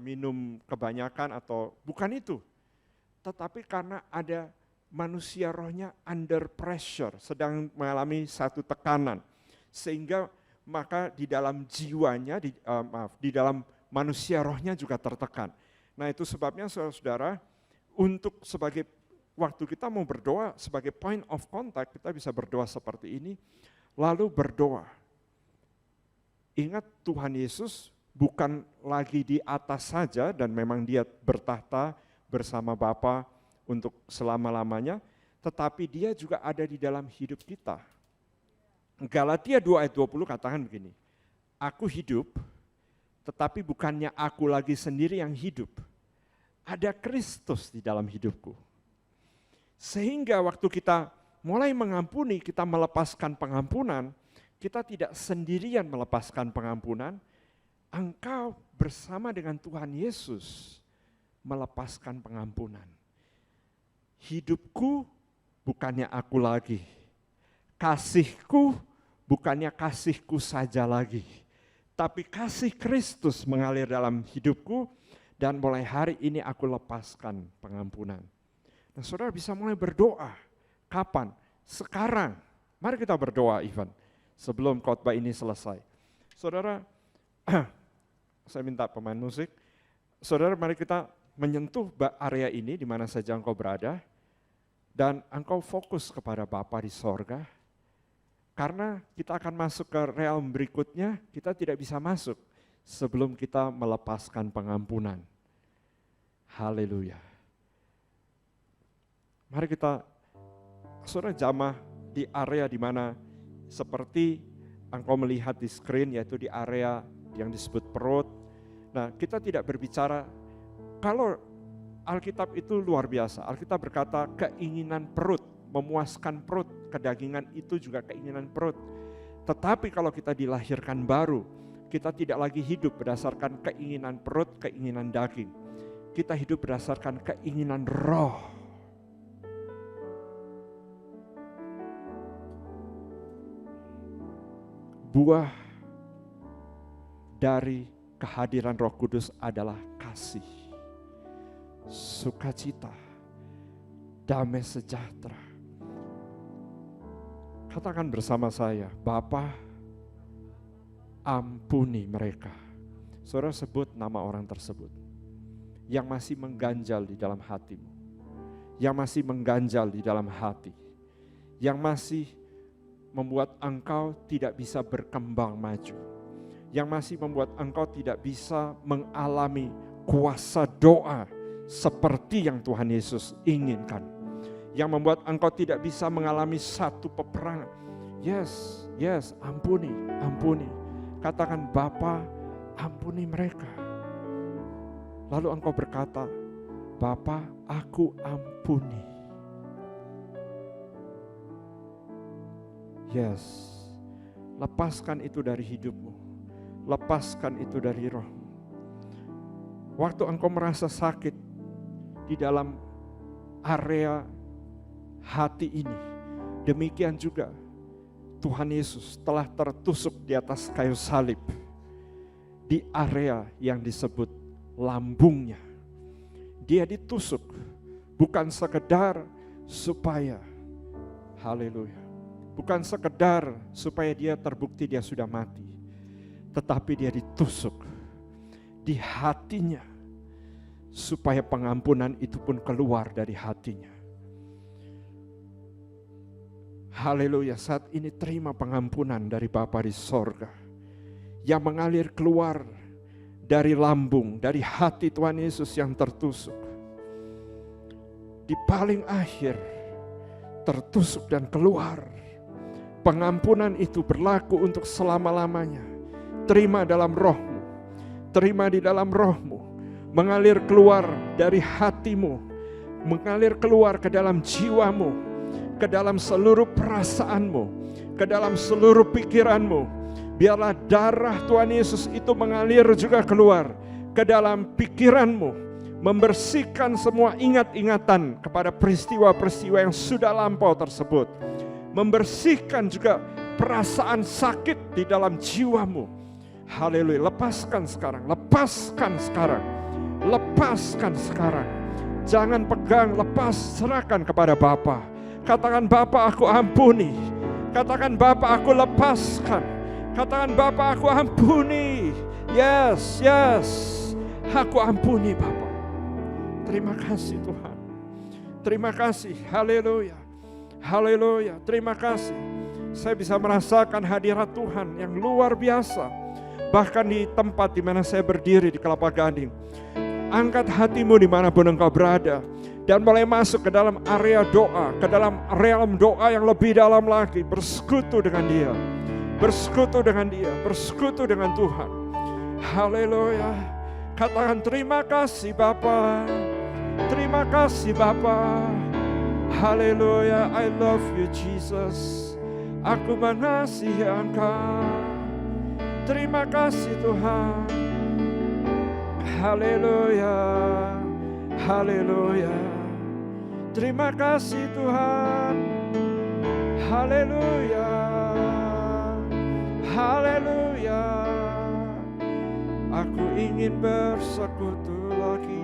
minum kebanyakan, atau bukan itu. Tetapi karena ada manusia rohnya under pressure, sedang mengalami satu tekanan. Sehingga maka di dalam jiwanya, di dalam manusia rohnya juga tertekan. Nah itu sebabnya saudara-saudara, untuk sebagai waktu kita mau berdoa, sebagai point of contact, kita bisa berdoa seperti ini, lalu berdoa. Ingat Tuhan Yesus bukan lagi di atas saja dan memang dia bertahta bersama Bapa untuk selama-lamanya, tetapi dia juga ada di dalam hidup kita. Galatia 2 ayat 20 katakan begini, aku hidup, tetapi bukannya aku lagi sendiri yang hidup. Ada Kristus di dalam hidupku. Sehingga waktu kita mulai mengampuni, kita melepaskan pengampunan, kita tidak sendirian melepaskan pengampunan, engkau bersama dengan Tuhan Yesus melepaskan pengampunan. Hidupku bukannya aku lagi, kasihku bukannya kasihku saja lagi, tapi kasih Kristus mengalir dalam hidupku dan mulai hari ini aku lepaskan pengampunan. Nah, saudara bisa mulai berdoa. Kapan? Sekarang. Mari kita berdoa, Ivan, sebelum khotbah ini selesai. Saudara, saya minta pemain musik. Saudara, mari kita menyentuh area ini di mana saja engkau berada, dan engkau fokus kepada Bapa di sorga. Karena kita akan masuk ke realm berikutnya, kita tidak bisa masuk sebelum kita melepaskan pengampunan. Haleluya. Mari kita, saudara, jamah di area di mana seperti engkau melihat di screen, yaitu di area yang disebut perut. Nah, kita tidak berbicara, kalau Alkitab itu luar biasa. Alkitab berkata keinginan perut, memuaskan perut, kedagingan itu juga keinginan perut. Tetapi kalau kita dilahirkan baru, kita tidak lagi hidup berdasarkan keinginan perut, keinginan daging. Kita hidup berdasarkan keinginan roh. Buah dari kehadiran Roh Kudus adalah kasih, sukacita, damai sejahtera. Katakan bersama saya, Bapa, ampuni mereka. Saudara sebut nama orang tersebut yang masih mengganjal di dalam hatimu, yang masih mengganjal di dalam hati, yang masih membuat engkau tidak bisa berkembang maju, yang masih membuat engkau tidak bisa mengalami kuasa doa seperti yang Tuhan Yesus inginkan, yang membuat engkau tidak bisa mengalami satu peperangan. Yes, ampuni. Katakan, Bapa, ampuni mereka. Lalu engkau berkata, Bapa, aku ampuni. Yes, lepaskan itu dari hidupmu, lepaskan itu dari rohmu. Waktu engkau merasa sakit di dalam area hati ini, demikian juga Tuhan Yesus telah tertusuk di atas kayu salib di area yang disebut lambungnya. Dia ditusuk bukan sekedar supaya, haleluya, bukan sekedar supaya dia terbukti dia sudah mati, tetapi dia ditusuk di hatinya supaya pengampunan itu pun keluar dari hatinya. Haleluya, saat ini terima pengampunan dari Bapa di sorga yang mengalir keluar dari lambung, dari hati Tuhan Yesus yang tertusuk. Di paling akhir tertusuk dan keluar. Pengampunan itu berlaku untuk selama-lamanya. Terima dalam rohmu, terima di dalam rohmu, mengalir keluar dari hatimu, mengalir keluar ke dalam jiwamu, ke dalam seluruh perasaanmu, ke dalam seluruh pikiranmu. Biarlah darah Tuhan Yesus itu mengalir juga keluar ke dalam pikiranmu, membersihkan semua ingat-ingatan kepada peristiwa-peristiwa yang sudah lampau tersebut. Membersihkan juga perasaan sakit di dalam jiwamu. Haleluya, lepaskan sekarang, lepaskan sekarang, lepaskan sekarang. Jangan pegang, lepas, serahkan kepada Bapa. Katakan, Bapa, aku ampuni. Katakan, Bapa, aku lepaskan. Katakan, Bapa, aku ampuni. Yes, yes, aku ampuni, Bapa. Terima kasih Tuhan. Terima kasih, haleluya. Haleluya, terima kasih. Saya bisa merasakan hadirat Tuhan yang luar biasa. Bahkan di tempat di mana saya berdiri di Kelapa Gading. Angkat hatimu dimanapun engkau berada. Dan mulai masuk ke dalam area doa. Ke dalam realm doa yang lebih dalam lagi. Bersekutu dengan Dia. Bersekutu dengan Dia. Bersekutu dengan Tuhan. Haleluya. Katakan, terima kasih Bapa. Terima kasih Bapa. Haleluya. I love you Jesus. Aku mengasihi Engkau. Terima kasih Tuhan. Haleluya. Haleluya. Terima kasih Tuhan. Haleluya. Haleluya. Aku ingin bersekutu lagi,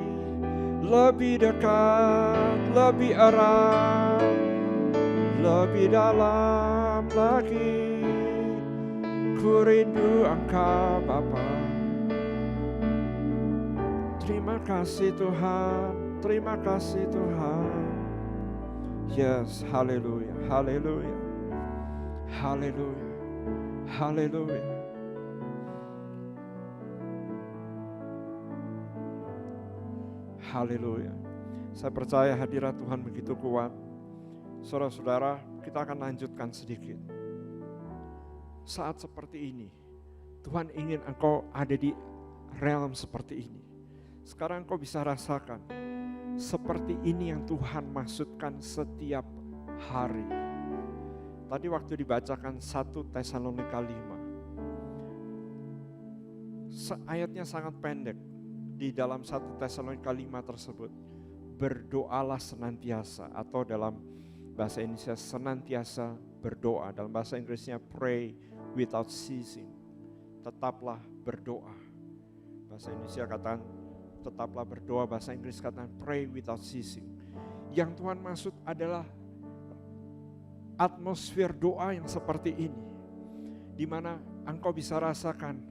lebih dekat, lebih erat, lebih dalam lagi. Ku rindu Engkau Bapa. Terima kasih Tuhan, terima kasih Tuhan. Yes, haleluya, haleluya, haleluya, haleluya. Haleluya. Saya percaya hadirat Tuhan begitu kuat. Saudara-saudara, kita akan lanjutkan sedikit. Saat seperti ini, Tuhan ingin engkau ada di realm seperti ini. Sekarang engkau bisa rasakan, seperti ini yang Tuhan maksudkan setiap hari. Tadi waktu dibacakan 1 Tesalonika 5, ayatnya sangat pendek. Di dalam 1 Tesalonika 5 tersebut, berdoalah senantiasa, atau dalam bahasa Indonesia senantiasa berdoa. Dalam bahasa Inggrisnya pray without ceasing. Tetaplah berdoa. Bahasa Indonesia katakan tetaplah berdoa, bahasa Inggris katakan pray without ceasing. Yang Tuhan maksud adalah atmosfer doa yang seperti ini, di mana engkau bisa rasakan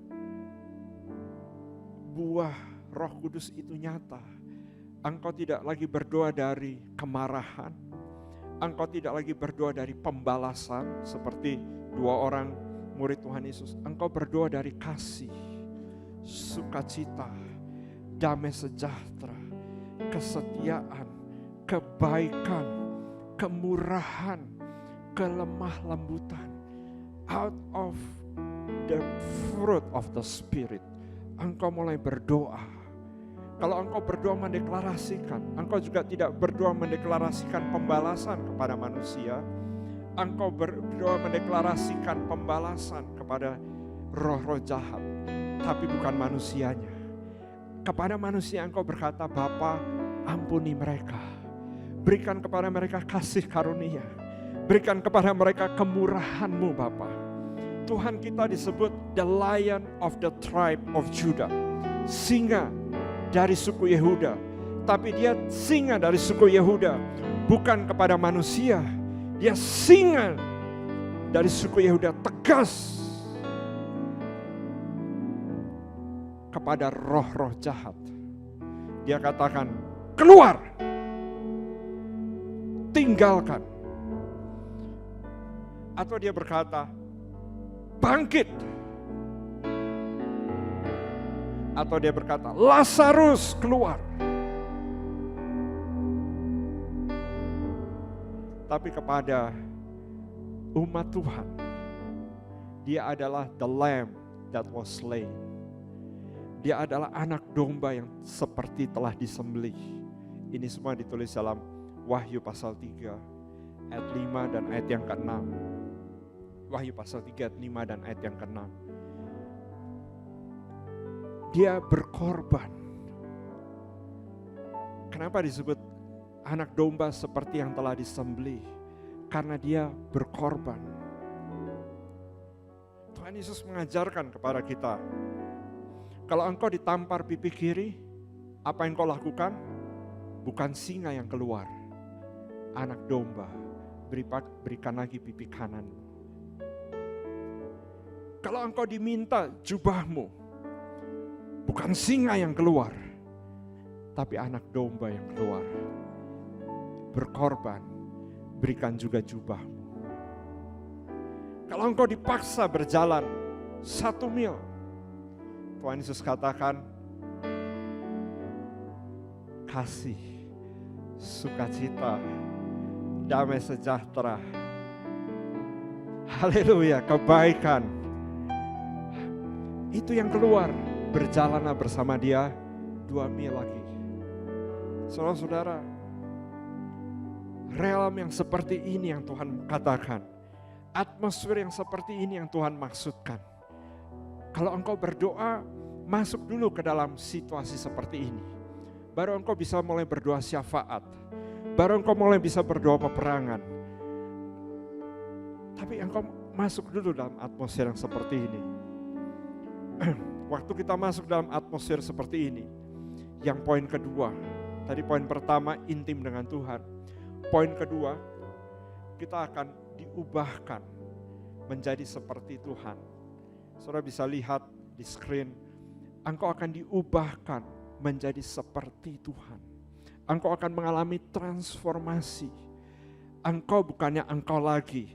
buah Roh Kudus itu nyata. Engkau tidak lagi berdoa dari kemarahan, engkau tidak lagi berdoa dari pembalasan seperti 2 orang murid Tuhan Yesus. Engkau berdoa dari kasih, sukacita, damai sejahtera, kesetiaan, kebaikan, kemurahan, kelemah lembutan. Out of the fruit of the Spirit, engkau mulai berdoa. Kalau engkau berdoa mendeklarasikan, engkau juga tidak berdoa mendeklarasikan pembalasan kepada manusia. Engkau berdoa mendeklarasikan pembalasan kepada roh-roh jahat, tapi bukan manusianya. Kepada manusia engkau berkata, Bapa, ampuni mereka. Berikan kepada mereka kasih karunia. Berikan kepada mereka kemurahan-Mu Bapa. Tuhan kita disebut the Lion of the tribe of Judah. Singa dari suku Yehuda. Tapi dia singa dari suku Yehuda. Bukan kepada manusia. Dia singa dari suku Yehuda, tegas kepada roh-roh jahat. Dia katakan, keluar, tinggalkan. Atau dia berkata, bangkit. Atau dia berkata, Lazarus keluar. Tapi kepada umat Tuhan, dia adalah the lamb that was slain. Dia adalah anak domba yang seperti telah disembelih. Ini semua ditulis dalam Wahyu pasal 3 ayat 5 dan ayat yang ke-6. Wahyu pasal 3 ayat 5 dan ayat yang ke-6. Dia berkorban. Kenapa disebut anak domba seperti yang telah disembelih? Karena dia berkorban. Tuhan Yesus mengajarkan kepada kita, kalau engkau ditampar pipi kiri, apa yang kau lakukan? Bukan singa yang keluar, anak domba, berikan lagi pipi kanan. Kalau engkau diminta jubahmu, bukan singa yang keluar, tapi anak domba yang keluar. Berkorban, berikan juga jubahmu. Kalau engkau dipaksa berjalan 1 mil, Tuhan Yesus katakan, kasih, sukacita, damai sejahtera, haleluya, kebaikan. Itu yang keluar, berjalanlah bersama dia 2 mil lagi. Saudara-saudara, realm yang seperti ini yang Tuhan katakan, atmosfer yang seperti ini yang Tuhan maksudkan. Kalau engkau berdoa, masuk dulu ke dalam situasi seperti ini. Baru engkau bisa mulai berdoa syafaat. Baru engkau mulai bisa berdoa peperangan. Tapi engkau masuk dulu dalam atmosfer yang seperti ini. Waktu kita masuk dalam atmosfer seperti ini, yang poin kedua, tadi poin pertama intim dengan Tuhan. Poin kedua, kita akan diubahkan menjadi seperti Tuhan. Saudara bisa lihat di screen, engkau akan diubahkan menjadi seperti Tuhan. Engkau akan mengalami transformasi. Engkau bukannya engkau lagi.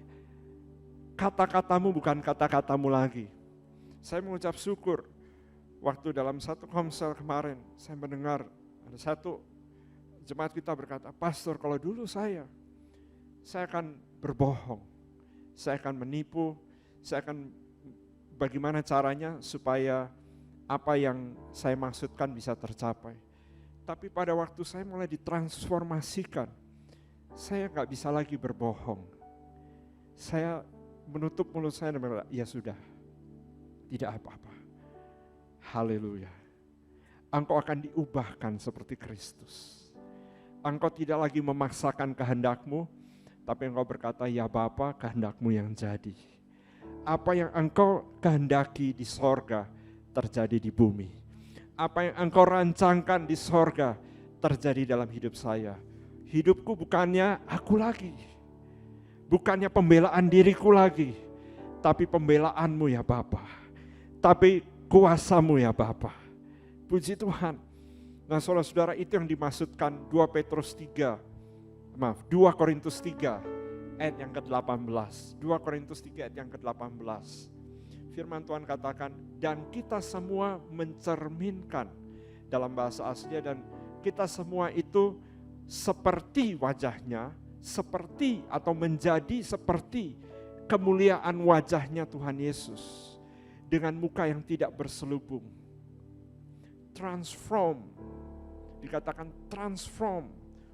Kata-katamu bukan kata-katamu lagi. Saya mengucap syukur, waktu dalam satu komsel kemarin, saya mendengar ada satu jemaat kita berkata, pastor kalau dulu saya akan berbohong, saya akan menipu, saya akan bagaimana caranya supaya apa yang saya maksudkan bisa tercapai. Tapi pada waktu saya mulai ditransformasikan, saya gak bisa lagi berbohong. Saya menutup mulut saya dan berkata, ya sudah, tidak apa-apa. Haleluya. Engkau akan diubahkan seperti Kristus. Engkau tidak lagi memaksakan kehendakmu, tapi engkau berkata, ya Bapa, kehendakmu yang jadi. Apa yang engkau kehendaki di sorga, terjadi di bumi. Apa yang engkau rancangkan di sorga, terjadi dalam hidup saya. Hidupku bukannya aku lagi. Bukannya pembelaan diriku lagi. Tapi pembelaanmu ya Bapa. Tapi kuasamu ya Bapa. Puji Tuhan. Nah saudara-saudara, itu yang dimaksudkan 2 Korintus 3 ayat yang ke-18. 2 Korintus 3 ayat yang ke-18. Firman Tuhan katakan, dan kita semua mencerminkan, dalam bahasa aslinya, dan kita semua itu seperti wajahnya, seperti atau menjadi seperti kemuliaan wajahnya Tuhan Yesus, dengan muka yang tidak berselubung. Transform, dikatakan transform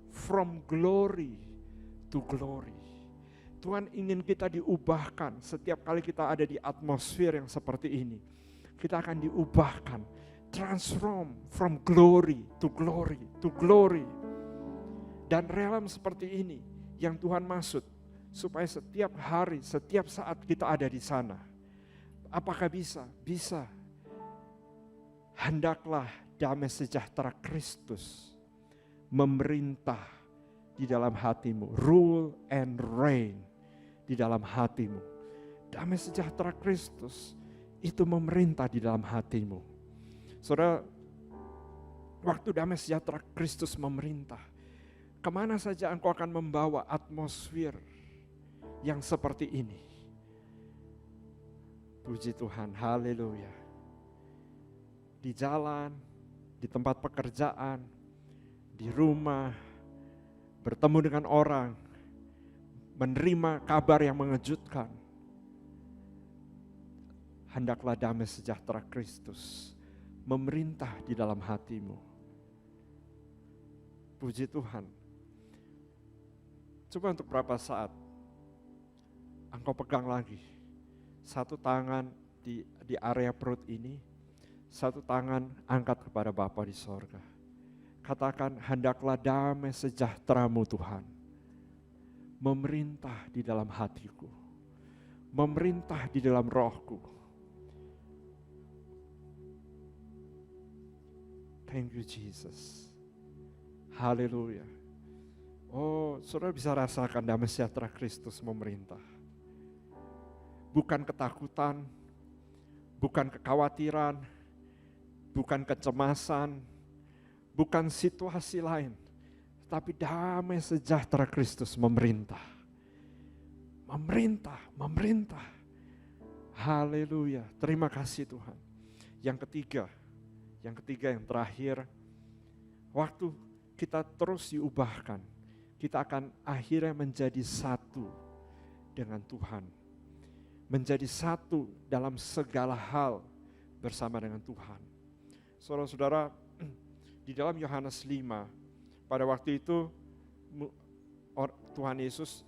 from glory to glory. Tuhan ingin kita diubahkan setiap kali kita ada di atmosfer yang seperti ini. Kita akan diubahkan, transform from glory to glory to glory. Dan realm seperti ini yang Tuhan maksud, supaya setiap hari, setiap saat kita ada di sana. Apakah bisa? Bisa. Hendaklah damai sejahtera Kristus memerintah di dalam hatimu, rule and reign di dalam hatimu. Damai sejahtera Kristus itu memerintah di dalam hatimu. Saudara, waktu damai sejahtera Kristus memerintah, kemana saja engkau akan membawa atmosfer yang seperti ini. Puji Tuhan, haleluya. Di jalan, di tempat pekerjaan, di rumah, bertemu dengan orang, menerima kabar yang mengejutkan. Hendaklah damai sejahtera Kristus memerintah di dalam hatimu. Puji Tuhan. Coba untuk berapa saat engkau pegang lagi. Satu tangan di area perut ini, satu tangan angkat kepada Bapa di sorga. Katakan, hendaklah damai sejahtera-Mu Tuhan memerintah di dalam hatiku, memerintah di dalam rohku, Thank you Jesus. Haleluya. Oh, saudara bisa rasakan damai sejahtera Kristus memerintah. Bukan ketakutan, bukan kekhawatiran, bukan kecemasan, bukan situasi lain, tapi damai sejahtera Kristus memerintah. Memerintah. Haleluya. Terima kasih Tuhan. Yang ketiga yang terakhir, waktu kita terus diubahkan, kita akan akhirnya menjadi satu dengan Tuhan. Menjadi satu dalam segala hal bersama dengan Tuhan. Saudara-saudara, di dalam Yohanes 5, pada waktu itu Tuhan Yesus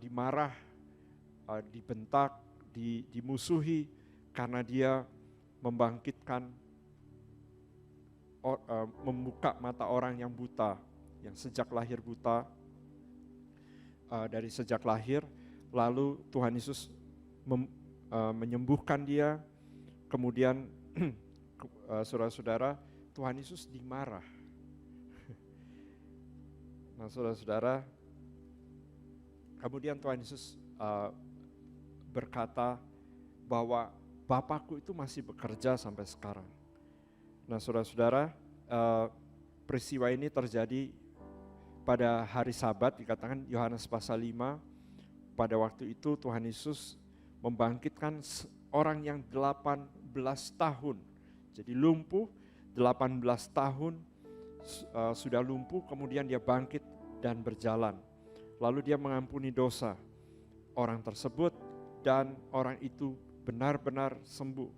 dimarah, dibentak, dimusuhi karena dia membangkitkan, membuka mata orang yang buta, yang sejak lahir buta, dari sejak lahir, lalu Tuhan Yesus menyembuhkan dia, kemudian saudara-saudara, Tuhan Yesus dimarah. Nah saudara-saudara, kemudian Tuhan Yesus berkata bahwa Bapakku itu masih bekerja sampai sekarang. Nah saudara-saudara, peristiwa ini terjadi pada hari Sabat, dikatakan Yohanes pasal 5, pada waktu itu Tuhan Yesus membangkitkan orang yang 18 tahun, jadi lumpuh 18 tahun, sudah lumpuh, kemudian dia bangkit dan berjalan. Lalu dia mengampuni dosa orang tersebut dan orang itu benar-benar sembuh.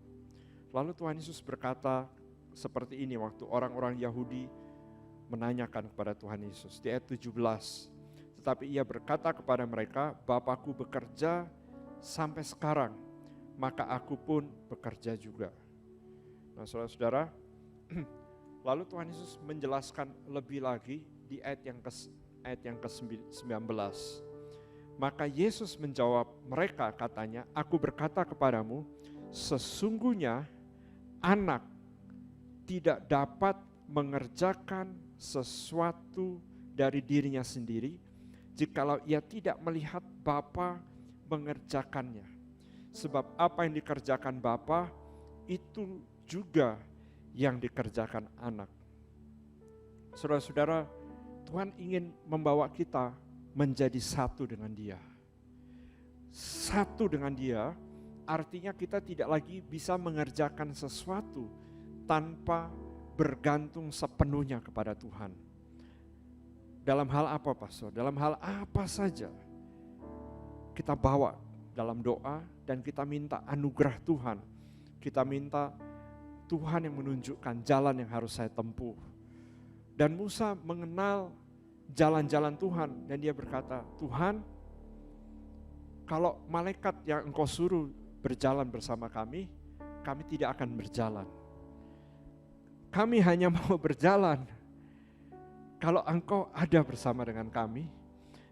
Lalu Tuhan Yesus berkata seperti ini waktu orang-orang Yahudi menanyakan kepada Tuhan Yesus di ayat 17. Tetapi ia berkata kepada mereka, Bapakku bekerja sampai sekarang, maka aku pun bekerja juga. Nah saudara-saudara, lalu Tuhan Yesus menjelaskan lebih lagi di ayat yang ke-19. Maka Yesus menjawab mereka, katanya, aku berkata kepadamu, sesungguhnya anak tidak dapat mengerjakan sesuatu dari dirinya sendiri jikalau ia tidak melihat Bapa mengerjakannya. Sebab apa yang dikerjakan Bapa itu juga yang dikerjakan anak. Saudara-saudara, Tuhan ingin membawa kita menjadi satu dengan Dia. Satu dengan Dia artinya kita tidak lagi bisa mengerjakan sesuatu tanpa bergantung sepenuhnya kepada Tuhan. Dalam hal apa, Pastor? Dalam hal apa saja kita bawa dalam doa dan kita minta anugerah Tuhan. Kita minta Tuhan yang menunjukkan jalan yang harus saya tempuh. Dan Musa mengenal jalan-jalan Tuhan dan dia berkata, Tuhan, kalau malaikat yang Engkau suruh berjalan bersama kami tidak akan berjalan. Kami hanya mau berjalan kalau Engkau ada bersama dengan kami,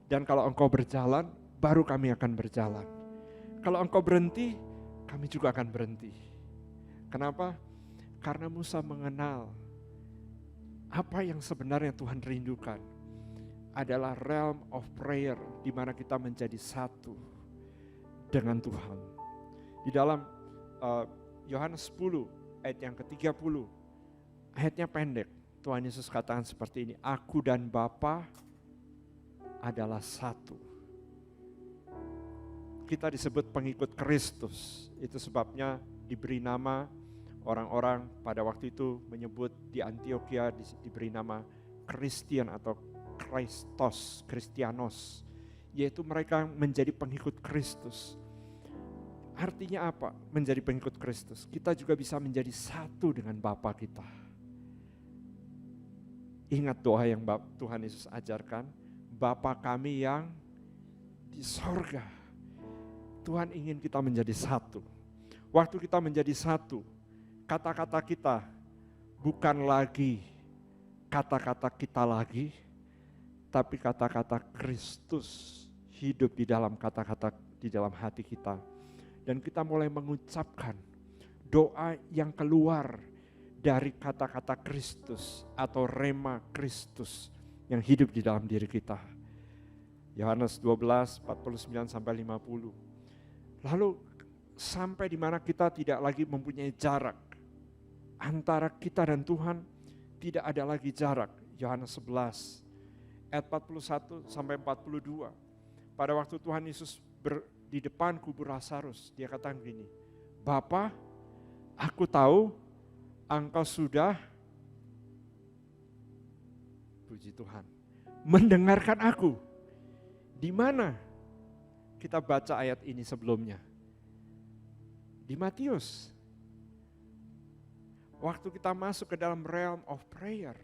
dan kalau Engkau berjalan, baru kami akan berjalan. Kalau Engkau berhenti, kami juga akan berhenti. Kenapa? Karena Musa mengenal apa yang sebenarnya Tuhan rindukan adalah realm of prayer, di mana kita menjadi satu dengan Tuhan. Di dalam Yohanes 10 ayat yang ke-30, ayatnya pendek, Tuhan Yesus katakan seperti ini, aku dan Bapa adalah satu. Kita disebut pengikut Kristus, itu sebabnya diberi nama, orang-orang pada waktu itu menyebut di Antioquia diberi nama Kristen atau Christos, Kristianos, yaitu mereka menjadi pengikut Kristus. Artinya apa menjadi pengikut Kristus? Kita juga bisa menjadi satu dengan Bapa kita. Ingat doa yang Tuhan Yesus ajarkan, Bapa kami yang di sorga. Tuhan ingin kita menjadi satu. Waktu kita menjadi satu, kata-kata kita bukan lagi kata-kata kita lagi, tapi kata-kata Kristus hidup di dalam kata-kata di dalam hati kita. Dan kita mulai mengucapkan doa yang keluar dari kata-kata Kristus atau rema Kristus yang hidup di dalam diri kita. Yohanes 12, 49 sampai 50. Lalu sampai di mana kita tidak lagi mempunyai jarak antara kita dan Tuhan, tidak ada lagi jarak. Yohanes 11 ayat 41 sampai 42. Pada waktu Tuhan Yesus di depan kubur Lazarus, dia katakan gini, Bapa, aku tahu Engkau sudah, puji Tuhan, mendengarkan aku. Di mana kita baca ayat ini sebelumnya? Di Matius. Waktu kita masuk ke dalam realm of prayer,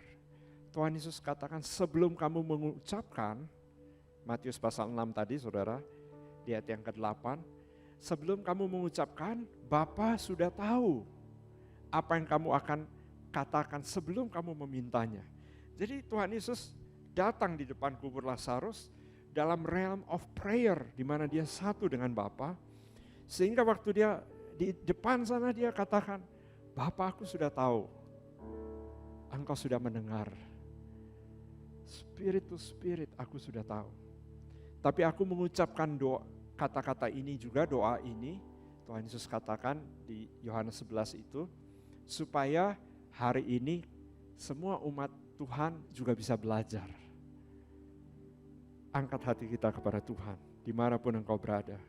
Tuhan Yesus katakan sebelum kamu mengucapkan, Matius pasal 6 tadi saudara, di ayat yang ke-8, sebelum kamu mengucapkan, Bapa sudah tahu apa yang kamu akan katakan sebelum kamu memintanya. Jadi Tuhan Yesus datang di depan kubur Lazarus dalam realm of prayer, di mana dia satu dengan Bapa, sehingga waktu dia di depan sana dia katakan, Bapa, aku sudah tahu, Engkau sudah mendengar. Spirit to spirit, aku sudah tahu. Tapi aku mengucapkan doa, kata-kata ini juga, doa ini, Tuhan Yesus katakan di Yohanes 11 itu, supaya hari ini semua umat Tuhan juga bisa belajar. Angkat hati kita kepada Tuhan, dimanapun engkau berada.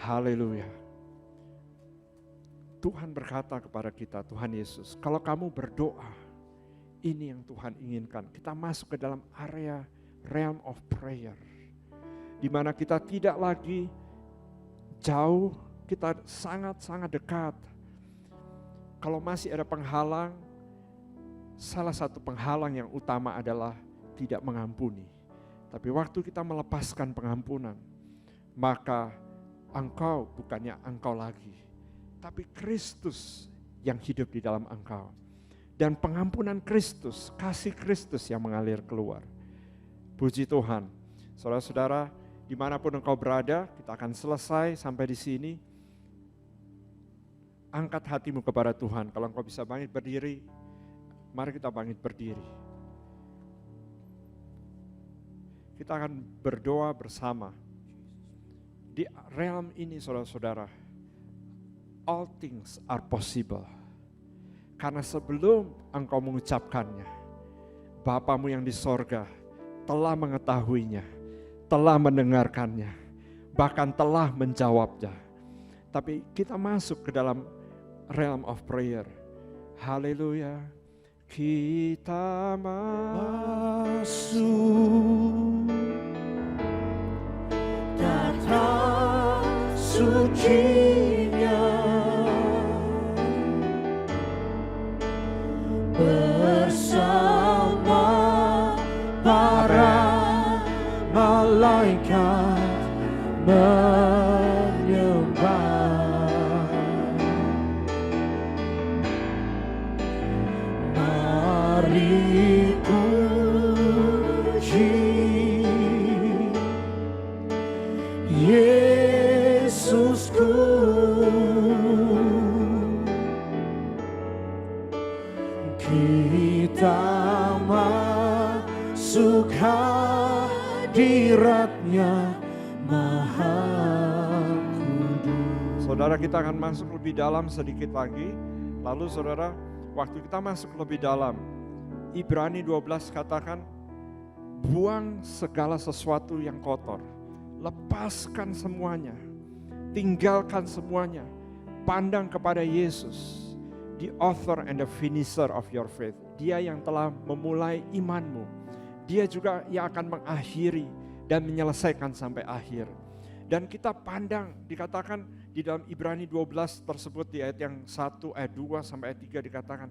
Haleluya. Tuhan berkata kepada kita, Tuhan Yesus, kalau kamu berdoa, ini yang Tuhan inginkan. Kita masuk ke dalam area realm of prayer, di mana kita tidak lagi jauh, kita sangat-sangat dekat. Kalau masih ada penghalang, salah satu penghalang yang utama adalah tidak mengampuni. Tapi waktu kita melepaskan pengampunan, maka engkau bukannya engkau lagi, tapi Kristus yang hidup di dalam engkau. Dan pengampunan Kristus, kasih Kristus yang mengalir keluar. Puji Tuhan. Saudara-saudara, dimanapun engkau berada, kita akan selesai sampai di sini. Angkat hatimu kepada Tuhan. Kalau engkau bisa bangkit berdiri, mari kita bangkit berdiri. Kita akan berdoa bersama. Di realm ini saudara-saudara, all things are possible. Karena sebelum engkau mengucapkannya, Bapamu yang di sorga telah mengetahuinya, telah mendengarkannya, bahkan telah menjawabnya. Tapi kita masuk ke dalam realm of prayer. Haleluya. Kita masuk datang sucinya bersama para malaikat menyembah. Mari puji Yesusku, kita masuk hadirat-Nya Maha Kudus. Saudara, kita akan masuk lebih dalam sedikit lagi. Lalu saudara, waktu kita masuk lebih dalam, Ibrani 12 katakan, buang segala sesuatu yang kotor, lepaskan semuanya, tinggalkan semuanya, pandang kepada Yesus, the author and the finisher of your faith. Dia yang telah memulai imanmu, dia juga yang akan mengakhiri dan menyelesaikan sampai akhir. Dan kita pandang, dikatakan di dalam Ibrani 12 tersebut di ayat yang 1, ayat 2 sampai ayat 3 dikatakan,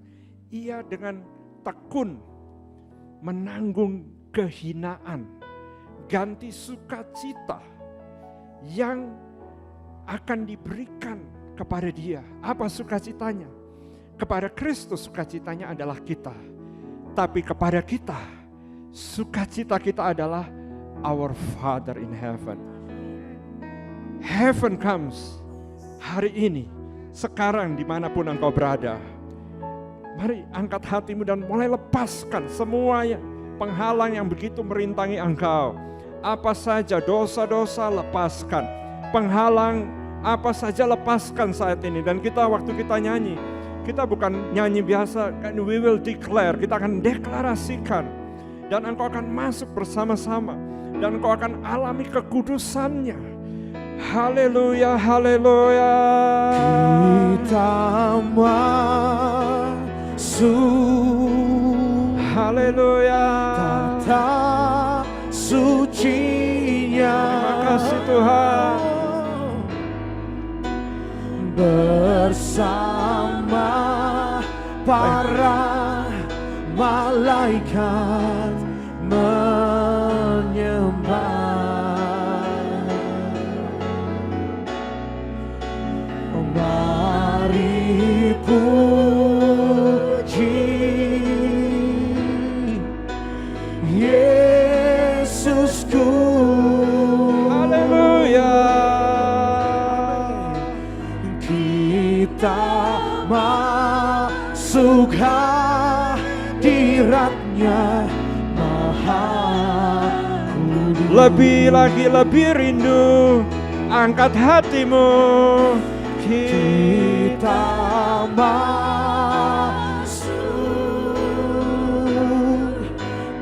ia dengan tekun menanggung kehinaan, ganti sukacita yang akan diberikan kepada dia. Apa sukacitanya? Kepada Kristus sukacitanya adalah kita. Tapi kepada kita, sukacita kita adalah our Father in heaven. Heaven comes hari ini sekarang dimanapun engkau berada. Mari angkat hatimu dan mulai lepaskan semuanya penghalang yang begitu merintangi engkau. Apa saja dosa-dosa lepaskan, penghalang apa saja lepaskan saat ini. Dan waktu kita nyanyi, kita bukan nyanyi biasa, we will declare, kita akan deklarasikan. Dan engkau akan masuk bersama-sama, dan engkau akan alami kekudusannya. Haleluya, haleluya. Kita masuk, Haleluya. tata sucinya. Terima kasih Tuhan. Bersama para malaikat menyembah. Mari puji Yesusku. Haleluya. Kita masuk hadiratnya Maha Kudus. Lebih lagi, lebih rindu, angkat hatimu. Kita masuk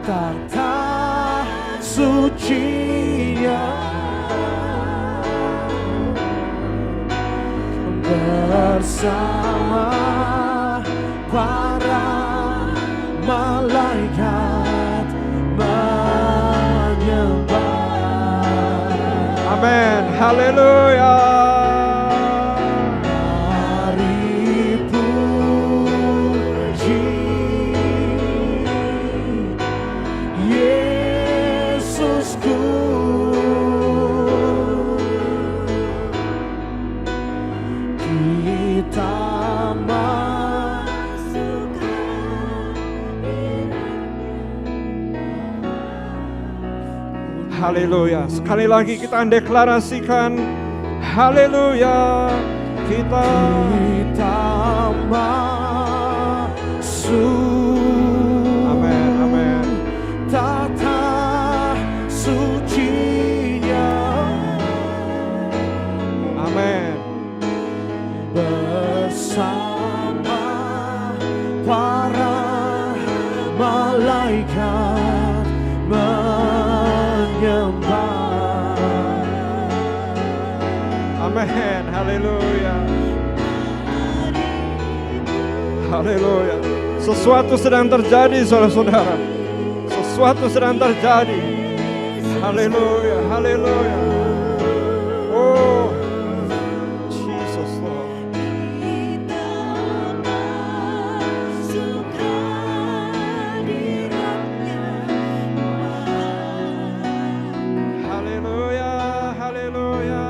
tata sucinya bersama para malaikat menyembah. Amin, haleluya. Mari puji Yesusku. Kita masuk Haleluya. Sekali lagi kita deklarasikan, haleluya. Kita masuk. Amin, amin. Tata sucinya. Amin. Bersama para malaikat menyembah. Amin, haleluya. Haleluya. Sesuatu sedang terjadi, saudara-saudara. Sesuatu sedang terjadi. Haleluya, haleluya. Oh, Jesus Lord. Haleluya, haleluya.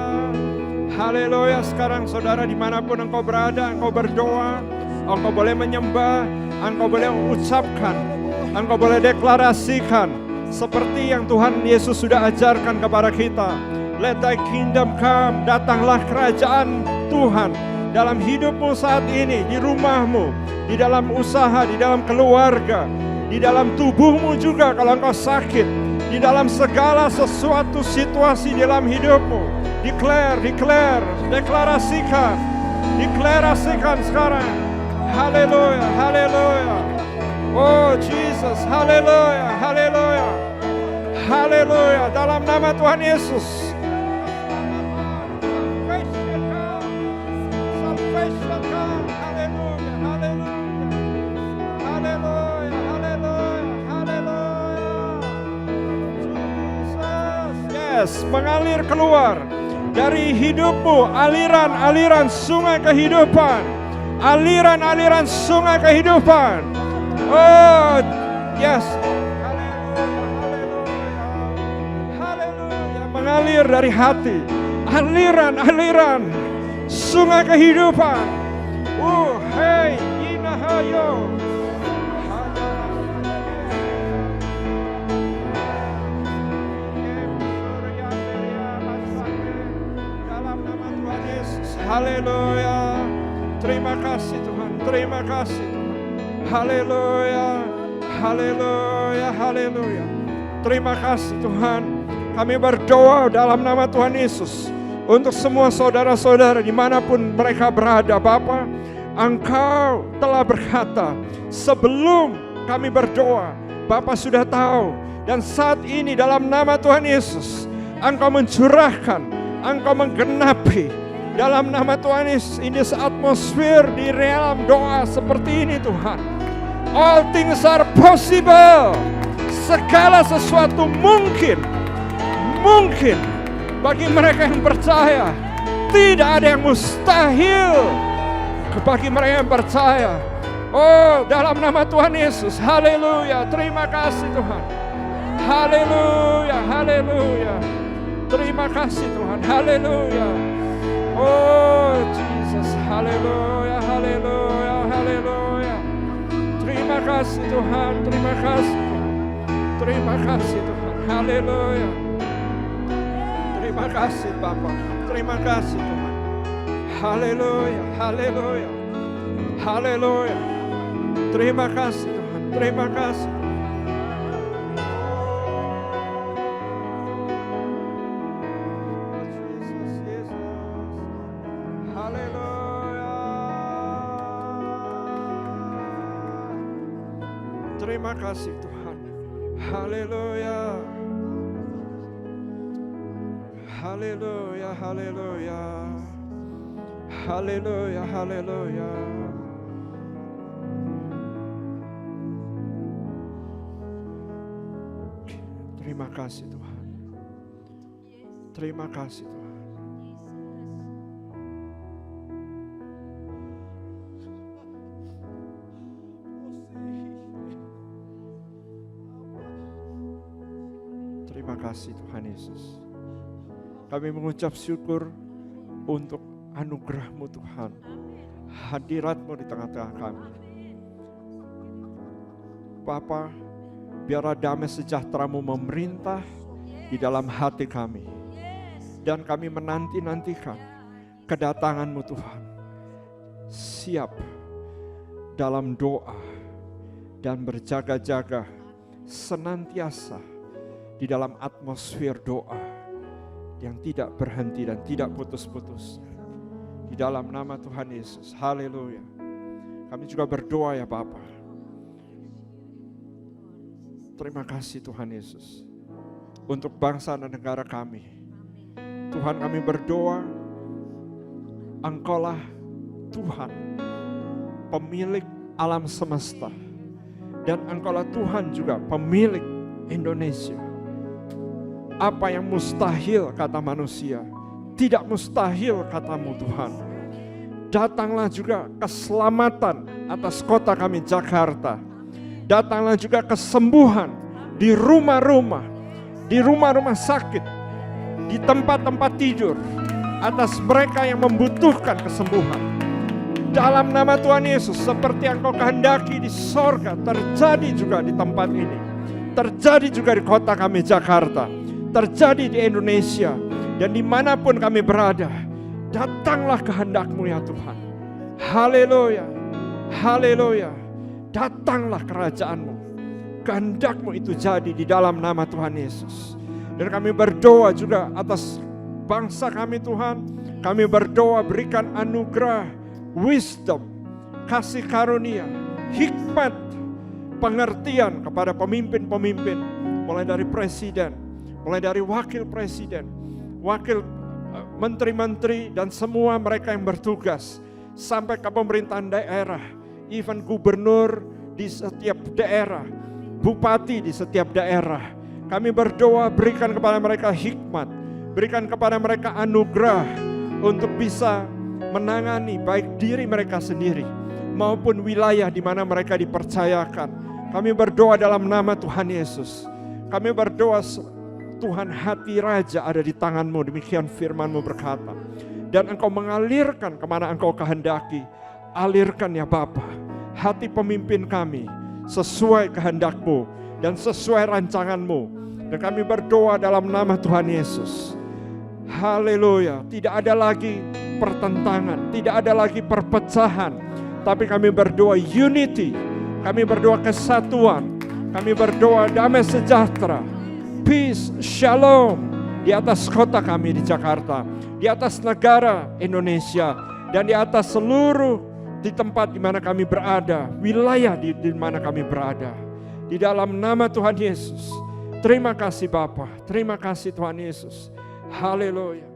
Haleluya. Sekarang saudara dimanapun engkau berada, engkau berdoa, engkau boleh menyembah, engkau boleh ucapkan, engkau boleh deklarasikan seperti yang Tuhan Yesus sudah ajarkan kepada kita. Let thy kingdom come, datanglah kerajaan Tuhan dalam hidupmu saat ini, di rumahmu, di dalam usaha, di dalam keluarga, di dalam tubuhmu juga kalau engkau sakit, di dalam segala sesuatu situasi di dalam hidupmu. Deklarasikan sekarang. Haleluya, haleluya. Oh Jesus, haleluya, haleluya. Haleluya, dalam nama Tuhan Yesus. Salvation come. Haleluya, haleluya. Haleluya, haleluya, haleluya. Jesus, yes, mengalir keluar dari hidupmu aliran-aliran sungai kehidupan. Aliran-aliran sungai kehidupan. Oh, yes. Haleluya. Mengalir dari hati. Aliran-aliran sungai kehidupan. Hey, inahayo. Dalam nama Tuhan Yesus. Haleluya. Terima kasih Tuhan, terima kasih Tuhan. Haleluya, haleluya, haleluya. Terima kasih Tuhan. Kami berdoa dalam nama Tuhan Yesus untuk semua saudara-saudara dimanapun mereka berada. Bapa, Engkau telah berkata sebelum kami berdoa, Bapa sudah tahu. Dan saat ini dalam nama Tuhan Yesus, Engkau mencurahkan, Engkau menggenapi dalam nama Tuhan Yesus ini atmosfer di dalam doa seperti ini Tuhan. All things are possible. Segala sesuatu mungkin bagi mereka yang percaya. Tidak ada yang mustahil bagi mereka yang percaya. Oh, dalam nama Tuhan Yesus, haleluya, terima kasih Tuhan. Haleluya, haleluya. Terima kasih Tuhan, haleluya. Oh Jesus, haleluya, haleluya, haleluya. Terima kasih Tuhan, terima kasih Tuhan. Terima kasih Tuhan, haleluya. Terima kasih Bapa, terima kasih Tuhan. Haleluya, haleluya, haleluya. Terima kasih Tuhan, terima kasih. Terima kasih Tuhan. Haleluya. Haleluya, haleluya. Haleluya, haleluya. Terima kasih Tuhan. Terima kasih Tuhan. Terima kasih Tuhan Yesus. Kami mengucap syukur untuk anugerah-Mu Tuhan. Hadirat-Mu di tengah-tengah kami. Bapa, biarlah damai sejahtera-Mu memerintah di dalam hati kami. Dan kami menanti-nantikan kedatangan-Mu Tuhan. Siap dalam doa dan berjaga-jaga senantiasa di dalam atmosfer doa yang tidak berhenti dan tidak putus-putus. Di dalam nama Tuhan Yesus, haleluya. Kami juga berdoa ya Bapa. Terima kasih Tuhan Yesus untuk bangsa dan negara kami. Tuhan, kami berdoa, Engkaulah Tuhan, pemilik alam semesta. Dan Engkaulah Tuhan juga pemilik Indonesia. Apa yang mustahil kata manusia, tidak mustahil kata-Mu Tuhan. Datanglah juga keselamatan atas kota kami Jakarta. Datanglah juga kesembuhan di rumah-rumah, di rumah-rumah sakit, di tempat-tempat tidur, atas mereka yang membutuhkan kesembuhan. Dalam nama Tuhan Yesus, seperti yang Kau kehendaki di sorga, terjadi juga di tempat ini. Terjadi juga di kota kami Jakarta. Terjadi di Indonesia dan dimanapun kami berada. Datanglah kehendak-Mu ya Tuhan. Haleluya, haleluya. Datanglah kerajaan-Mu. Kehendak-Mu itu jadi di dalam nama Tuhan Yesus. Dan kami berdoa juga atas bangsa kami Tuhan. Kami berdoa berikan anugerah, wisdom, kasih karunia, hikmat, pengertian kepada pemimpin-pemimpin. Mulai dari presiden, mulai dari wakil presiden, wakil menteri-menteri dan semua mereka yang bertugas, sampai ke pemerintahan daerah, even gubernur di setiap daerah, bupati di setiap daerah. Kami berdoa berikan kepada mereka hikmat, berikan kepada mereka anugerah untuk bisa menangani baik diri mereka sendiri maupun wilayah di mana mereka dipercayakan. Kami berdoa dalam nama Tuhan Yesus. Kami berdoa Tuhan, hati raja ada di tangan-Mu, demikian firman-Mu berkata. Dan Engkau mengalirkan kemana Engkau kehendaki. Alirkan ya Bapa, hati pemimpin kami sesuai kehendak-Mu dan sesuai rancangan-Mu. Dan kami berdoa dalam nama Tuhan Yesus. Haleluya, tidak ada lagi pertentangan, tidak ada lagi perpecahan, tapi kami berdoa unity, kami berdoa kesatuan, kami berdoa damai sejahtera, peace, shalom di atas kota kami di Jakarta, di atas negara Indonesia, dan di atas seluruh di tempat di mana kami berada, wilayah di mana kami berada. Di dalam nama Tuhan Yesus, terima kasih Bapa, terima kasih Tuhan Yesus. Haleluya.